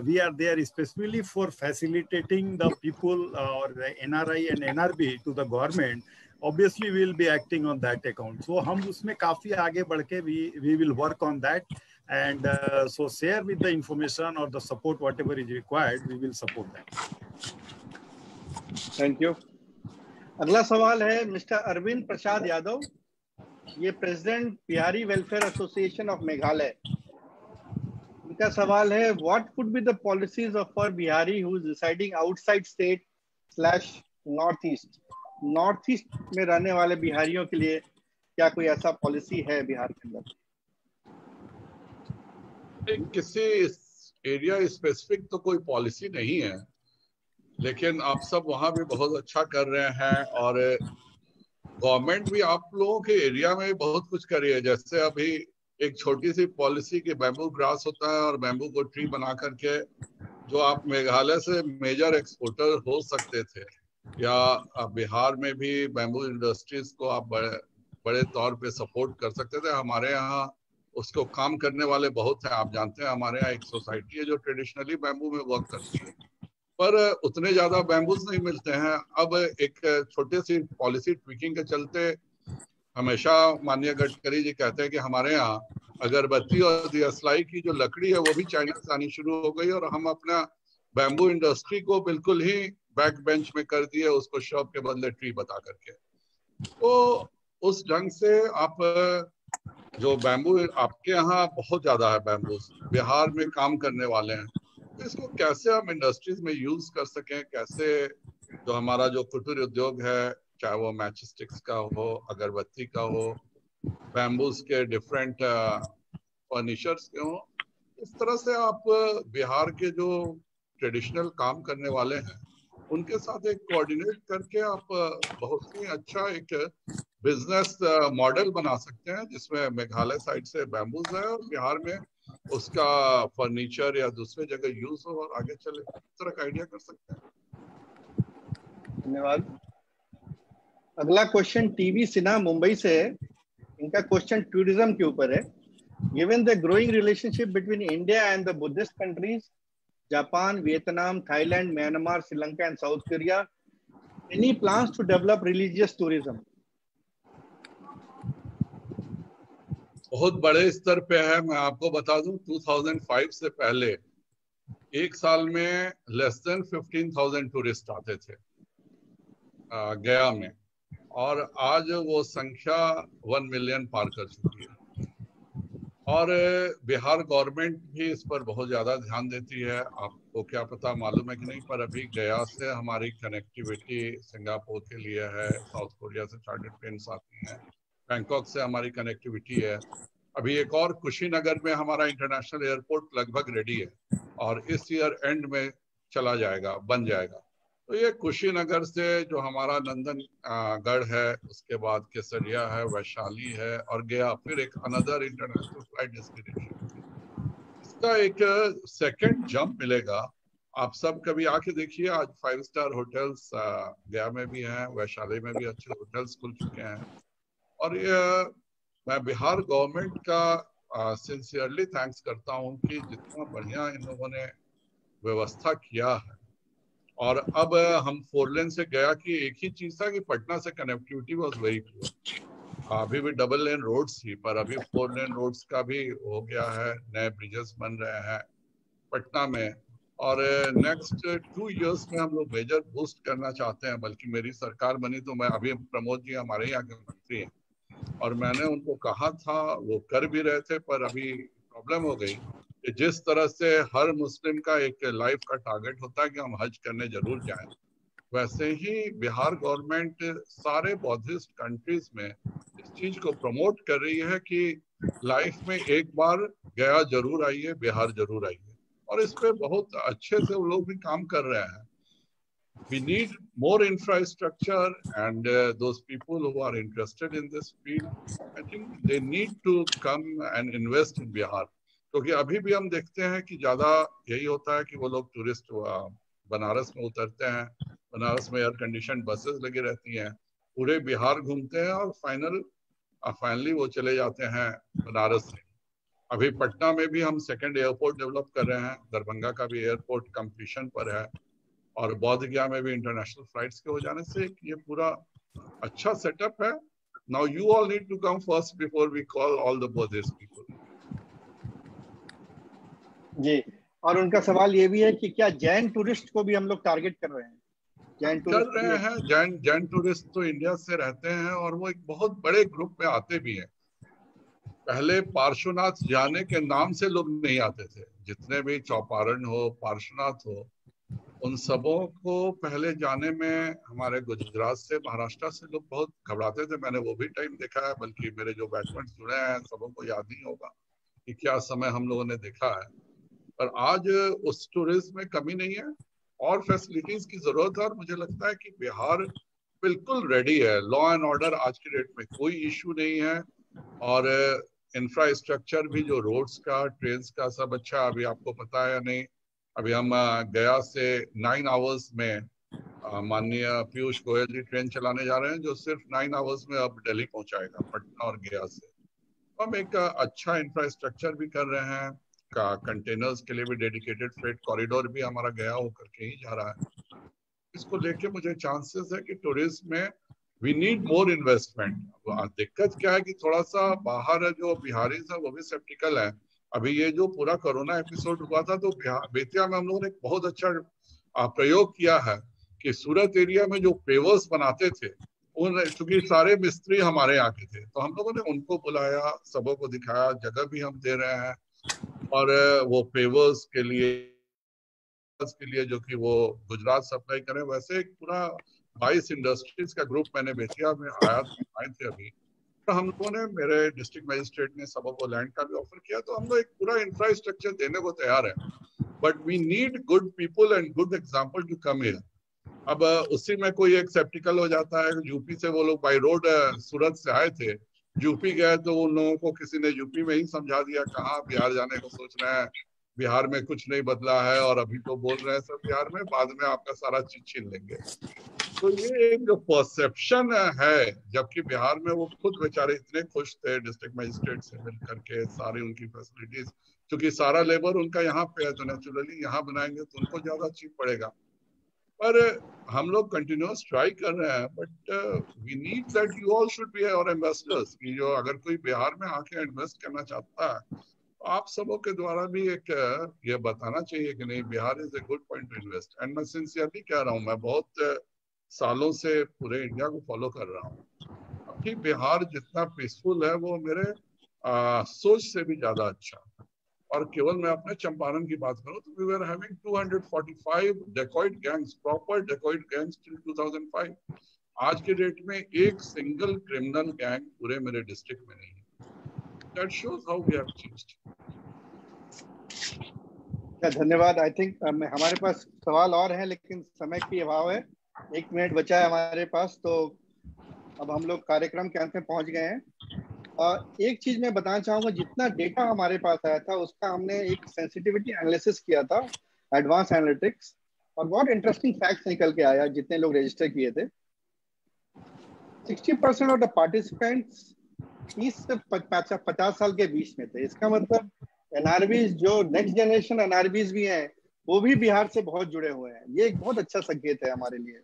we are there specifically for facilitating the people or the NRI and NRB to the government. Obviously we will be acting on that account. So हम उसमें काफी आगे बढ़ के we will work on that, and so share with the information or the support whatever is required, we will support that. Thank you. अगला सवाल है mister Arvind Prasad Yadav, ये president Bihari welfare association of Meghalaya. इनका सवाल है, what could be the policies of for Bihari who is residing outside state / north east. North east में रहने वाले बिहारियों के लिए क्या कोई ऐसा पॉलिसी है बिहार के अंदर? किसी एरिया स्पेसिफिक तो कोई पॉलिसी नहीं है, लेकिन आप सब वहां भी बहुत अच्छा कर रहे हैं, और गवर्नमेंट भी आप लोगों के एरिया में बहुत कुछ कर रही है। जैसे अभी एक छोटी सी पॉलिसी की बैम्बू ग्रास होता है और बैम्बू को ट्री बना करके जो आप मेघालय से मेजर एक्सपोर्टर हो सकते थे, या बिहार में भी बैम्बू इंडस्ट्रीज को आप बड़े तौर पे सपोर्ट कर सकते थे। हमारे यहाँ उसको काम करने वाले बहुत हैं। आप जानते हैं हमारे यहाँ एक सोसाइटी है जो ट्रेडिशनली बैम्बू में वर्क करती है, पर उतने ज्यादा बैम्बूज नहीं मिलते हैं। अब एक छोटे सी पॉलिसी ट्विकिंग के चलते हमेशा माननीय गडकरी जी कहते हैं कि हमारे यहाँ अगरबत्ती और दियसलाई की जो लकड़ी है वो भी चाइना से आनी शुरू हो गई, और हम अपना बैम्बू इंडस्ट्री को बिल्कुल ही बैक बेंच में कर दिए, उसको शॉप के बदले ट्री बता करके। तो उस ढंग से आप जो बैम्बू आपके यहाँ बहुत ज्यादा है, बैम्बू बिहार में काम करने वाले हैं, तो इसको कैसे हम इंडस्ट्रीज में यूज कर सकें, कैसे जो हमारा जो कुटीर उद्योग है, चाहे वो मैच स्टिक्स का हो, अगरबत्ती का हो, बैम्बूज के डिफरेंट फर्नीचर्स के हो, इस तरह से आप बिहार के जो ट्रेडिशनल काम करने वाले हैं उनके साथ एक कोऑर्डिनेट करके आप बहुत ही अच्छा एक बिजनेस मॉडल बना सकते हैं, जिसमें मेघालय साइड से बैम्बूज है और बिहार में उसका फर्नीचर या दूसरे जगह यूज हो और आगे चले। इस तरह का आइडिया कर सकते हैं। धन्यवाद। अगला क्वेश्चन टीवी सिन्हा मुंबई से है। इनका क्वेश्चन टूरिज्म के ऊपर है। Given the growing relationship between India and the Buddhist countries Japan, Vietnam, Thailand, Myanmar, Sri Lanka and South Korea, any plans to develop religious tourism? बहुत बड़े स्तर पे है। मैं आपको बता दूं 2005 से पहले एक साल में लेस देन 15,000 टूरिस्ट आते थे गया में, और आज वो संख्या 1 मिलियन पार कर चुकी है। और बिहार गवर्नमेंट भी इस पर बहुत ज्यादा ध्यान देती है। आपको क्या पता मालूम है कि नहीं, पर अभी गया से हमारी कनेक्टिविटी सिंगापुर के लिए है, साउथ कोरिया से चार्टर्ड प्लेन्स आती हैं, बैंकॉक से हमारी कनेक्टिविटी है। अभी एक और कुशीनगर में हमारा इंटरनेशनल एयरपोर्ट लगभग रेडी है और इस ईयर एंड में चला जाएगा, बन जाएगा। तो ये कुशीनगर से जो हमारा नंदनगढ़ है, उसके बाद केसरिया है, वैशाली है, और गया फिर एक अनदर इंटरनेशनल फ्लाइट डेस्टिनेशन, इसका एक सेकंड जंप मिलेगा। आप सब कभी आके देखिए, आज 5 स्टार होटल्स गया में भी हैं, वैशाली में भी अच्छे होटल्स खुल चुके हैं। और ये मैं बिहार गवर्नमेंट का सिंसियरली थैंक्स करता हूँ कि जितना बढ़िया इन लोगों ने व्यवस्था किया है। और अब हम 4 लेन से गया कि एक ही चीज था कि पटना से कनेक्टिविटी वाज वेरी पुअर। अभी भी डबल लेन रोड्स थी, पर अभी 4 लेन रोड्स का भी हो गया है, नए ब्रिजेस बन रहे हैं पटना में। और नेक्स्ट 2 इयर्स में हम लोग मेजर बूस्ट करना चाहते हैं, बल्कि मेरी सरकार बनी तो मैं, अभी प्रमोद जी हमारे यहाँ के मंत्री हैं, और मैंने उनको कहा था, वो कर भी रहे थे, पर अभी प्रॉब्लम हो गई कि जिस तरह से हर मुस्लिम का एक लाइफ का टारगेट होता है कि हम हज करने जरूर जाएं, वैसे ही बिहार गवर्नमेंट सारे बौद्धिस्ट कंट्रीज में इस चीज को प्रमोट कर रही है कि लाइफ में एक बार गया जरूर आइए, बिहार जरूर आइए, और इस पे बहुत अच्छे से वो लोग भी काम कर रहे हैं। We need more infrastructure, and those people who are interested in this field, I think they need to come and invest in Bihar. क्योंकि अभी भी हम देखते हैं कि ज्यादा यही होता है कि वो लोग टूरिस्ट बनारस में उतरते हैं, बनारस में एयर कंडीशन बसेस लगी रहती हैं, पूरे बिहार घूमते हैं और फाइनली वो चले जाते हैं बनारस से। अभी पटना में भी हम सेकंड एयरपोर्ट डेवलप कर रहे हैं, दरभंगा का भी एयरपोर्ट कंप्लीशन पर है, और बोध गया में भी इंटरनेशनल फ्लाइट्स के हो जाने से ये पूरा अच्छा सेटअप है। Now you all need to come first before we call all the Buddhist people. जी, और उनका सवाल ये भी है कि क्या जैन टूरिस्ट को भी हम लोग टारगेट कर रहे हैं? जैन कर रहे हैं। जैन टूरिस्ट तो इंडिया से रहते हैं और वो एक बहुत बड़े ग्रुप में आते भी हैं। पहले पार्श्वनाथ जाने के नाम से लोग नहीं आते थे, जितने भी चौपारण हो, पार्श्वनाथ हो, उन सबों को पहले जाने में हमारे गुजरात से, महाराष्ट्र से लोग बहुत घबराते थे। मैंने वो भी टाइम देखा है, बल्कि मेरे जो बैचमेंट्स जुड़े हैं सबों को याद नहीं होगा कि क्या समय हम लोगों ने देखा है। पर आज उस टूरिज्म में कमी नहीं है और फैसिलिटीज की जरूरत है, और मुझे लगता है कि बिहार बिल्कुल रेडी है। लॉ एंड ऑर्डर आज की डेट में कोई इश्यू नहीं है, और इंफ्रास्ट्रक्चर भी जो रोड्स का, ट्रेन का, सब अच्छा। अभी आपको पता है या नहीं, अभी हम गया से 9 आवर्स में माननीय पीयूष गोयल जी ट्रेन चलाने जा रहे हैं, जो सिर्फ 9 आवर्स में अब दिल्ली पहुंचाएगा, पटना और गया से। हम एक अच्छा इंफ्रास्ट्रक्चर भी कर रहे हैं, कंटेनर्स के लिए भी डेडिकेटेड फ्रेट कॉरिडोर भी हमारा गया होकर के ही जा रहा है। इसको लेके मुझे चांसेस है कि टूरिज्म में वी नीड मोर इन्वेस्टमेंट। दिक्कत क्या है कि थोड़ा सा बाहर जो बिहारी है वो भी स्केप्टिकल है। अभी ये जो पूरा कोरोना एपिसोड हुआ था तो बेतिया में हम लोगों ने एक बहुत अच्छा प्रयोग किया है कि सूरत एरिया में जो पेवर्स बनाते थे, उन चूंकि सारे मिस्त्री हमारे यहाँ के थे, तो हम लोगों ने उनको बुलाया, सबों को दिखाया, जगह भी हम दे रहे हैं, और वो पेवर्स के लिए जो कि वो गुजरात सप्लाई करें। वैसे एक पूरा 22 इंडस्ट्रीज का ग्रुप मैंने बेतिया में आए थे अभी, तो हम लोगों ने, मेरे डिस्ट्रिक्ट मजिस्ट्रेट ने सबों को लैंड का भी ऑफर किया, तो हम लोग एक पूरा इंफ्रास्ट्रक्चर देने को तैयार है। But we need good people and good example to come here. अब उसी में कोई एक स्केप्टिकल हो जाता है। यूपी से वो लोग बाई रोड सूरत से आए थे, यूपी गए तो उन लोगों को किसी ने यूपी में ही समझा दिया, कहाँ बिहार जाने को सोच रहे हैं, बिहार में कुछ नहीं बदला है, और अभी तो बोल रहे हैं सब बिहार में, बाद में आपका सारा चीज छीन लेंगे। तो ये एक जो परसेप्शन है, जबकि बिहार में वो खुद बेचारे इतने खुश थे डिस्ट्रिक्ट मजिस्ट्रेट से मिल करके, सारी उनकी फैसिलिटीज, क्योंकि सारा लेबर उनका यहाँ पे है, तो नेचुरली यहाँ बनाएंगे तो उनको ज्यादा चीप पड़ेगा। पर हम लोग कंटिन्यूअस ट्राई कर रहे हैं, but we need that you all should be our investors, कि जो अगर कोई बिहार में आके इन्वेस्ट करना चाहता है, तो आप सबों के द्वारा भी एक ये बताना चाहिए कि नहीं, Bihar is a good point two invest. And मैं सिंसियरली कह रहा हूँ, मैं बहुत सालों से पूरे इंडिया को फॉलो कर रहा हूँ। अभी बिहार जितना पीसफुल है वो मेरे सोच से भी ज्यादा अच्छा। और केवल मैं अपने चंपारण की बात करूं तो we were having 245 dacoit gangs, proper dacoit gangs till 2005। आज के डेट में एक सिंगल क्रिमिनल गैंग पूरे मेरे डिस्ट्रिक्ट में नहीं है। That shows how we have changed. धन्यवाद। आई थिंक हमारे पास सवाल और हैं, लेकिन समय की अभाव है। 1 मिनट बचा है हमारे पास, तो अब हम लोग कार्यक्रम के अंत में पहुंच गए हैं। एक चीज मैं बताना चाहूंगा, जितना डेटा हमारे पास आया था उसका हमने एक सेंसिटिविटी एनालिसिस किया था, एडवांस एनालिटिक्स, और बहुत इंटरेस्टिंग फैक्ट्स निकल के आया। जितने लोग रजिस्टर किए थे, 60% ऑफ द पार्टिसिपेंट्स 30 से 50 साल के बीच में थे। इसका मतलब एनआरबीज, जो नेक्स्ट जनरेशन एनआरबीज भी हैं, वो भी बिहार से बहुत जुड़े हुए हैं। ये एक बहुत अच्छा संकेत है हमारे लिए।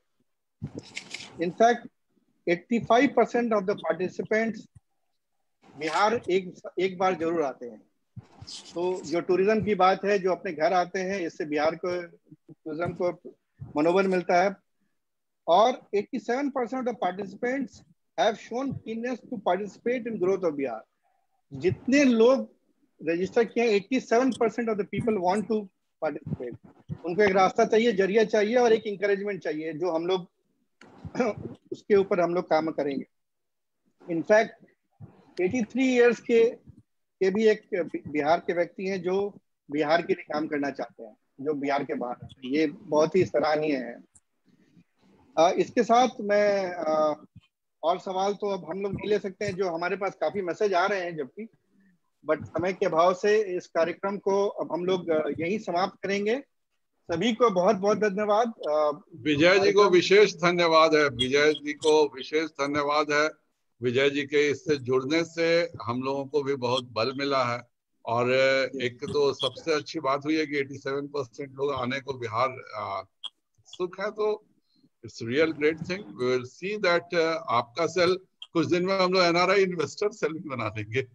In fact 85% of the participants Bihar एक बार जरूर आते हैं। तो जो टूरिज्म की बात है, जो अपने घर आते हैं, इससे बिहार को, टूरिज्म को मनोबल मिलता है। और 87% of the participants have shown keenness to participate in growth of Bihar. जितने लोग रजिस्टर किए, 87% of the people want to participate. उनको एक रास्ता चाहिए, जरिया चाहिए, और एक इंकरेजमेंट चाहिए, जो हम लोग उसके ऊपर हम लोग काम करेंगे। इनफैक्ट 83 इयर्स के भी एक बिहार के व्यक्ति हैं जो बिहार के लिए काम करना चाहते हैं, जो बिहार के बाहर हैं। ये बहुत ही सराहनीय है। इसके साथ मैं और सवाल तो अब हम लोग नहीं ले सकते हैं, जो हमारे पास काफी मैसेज आ रहे हैं जबकि, बट समय के अभाव से इस कार्यक्रम को अब हम लोग यहीं समाप्त करेंगे। सभी को बहुत बहुत धन्यवाद। विजय जी को विशेष धन्यवाद है, विजय जी को विशेष धन्यवाद है। विजय जी के इससे जुड़ने से हम लोगों को भी बहुत बल मिला है। और एक तो सबसे अच्छी बात हुई है कि 87% लोग आने को बिहार उत्सुक है, तो it's real great thing. We will see that आपका सेल कुछ दिन में हम लोग एनआरआई इन्वेस्टर सेल भी बना देंगे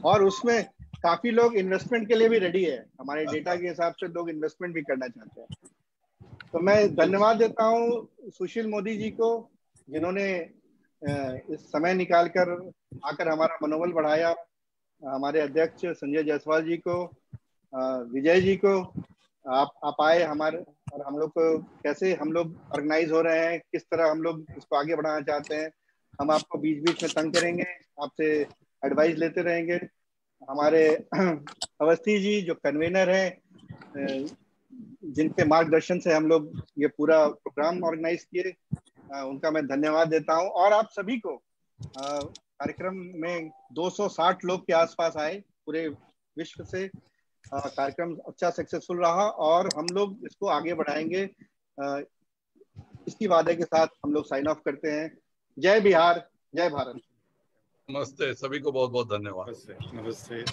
और उसमें काफी लोग इन्वेस्टमेंट के लिए भी रेडी है। हमारे डेटा के हिसाब से लोग इन्वेस्टमेंट भी करना चाहते हैं। तो मैं धन्यवाद देता हूँ सुशील मोदी जी को, जिन्होंने इस समय निकाल कर आकर हमारा मनोबल बढ़ाया, हमारे अध्यक्ष संजय जायसवाल जी को, विजय जी को, आप आए हमारे, और हम लोग को कैसे हम लोग ऑर्गेनाइज हो रहे हैं, किस तरह हम लोग इसको आगे बढ़ाना चाहते हैं। हम आपको बीच बीच में तंग करेंगे, आपसे एडवाइस लेते रहेंगे। हमारे अवस्थी जी जो कन्वेनर हैं, जिनके मार्गदर्शन से हम लोग ये पूरा प्रोग्राम ऑर्गेनाइज किए, उनका मैं धन्यवाद देता हूं। और आप सभी को कार्यक्रम में 260 लोग के आसपास आए पूरे विश्व से। कार्यक्रम अच्छा सक्सेसफुल रहा और हम लोग इसको आगे बढ़ाएंगे, इसी वादे के साथ हम लोग साइन ऑफ करते हैं। जय बिहार, जय भारत। नमस्ते, सभी को बहुत बहुत धन्यवाद। नमस्ते।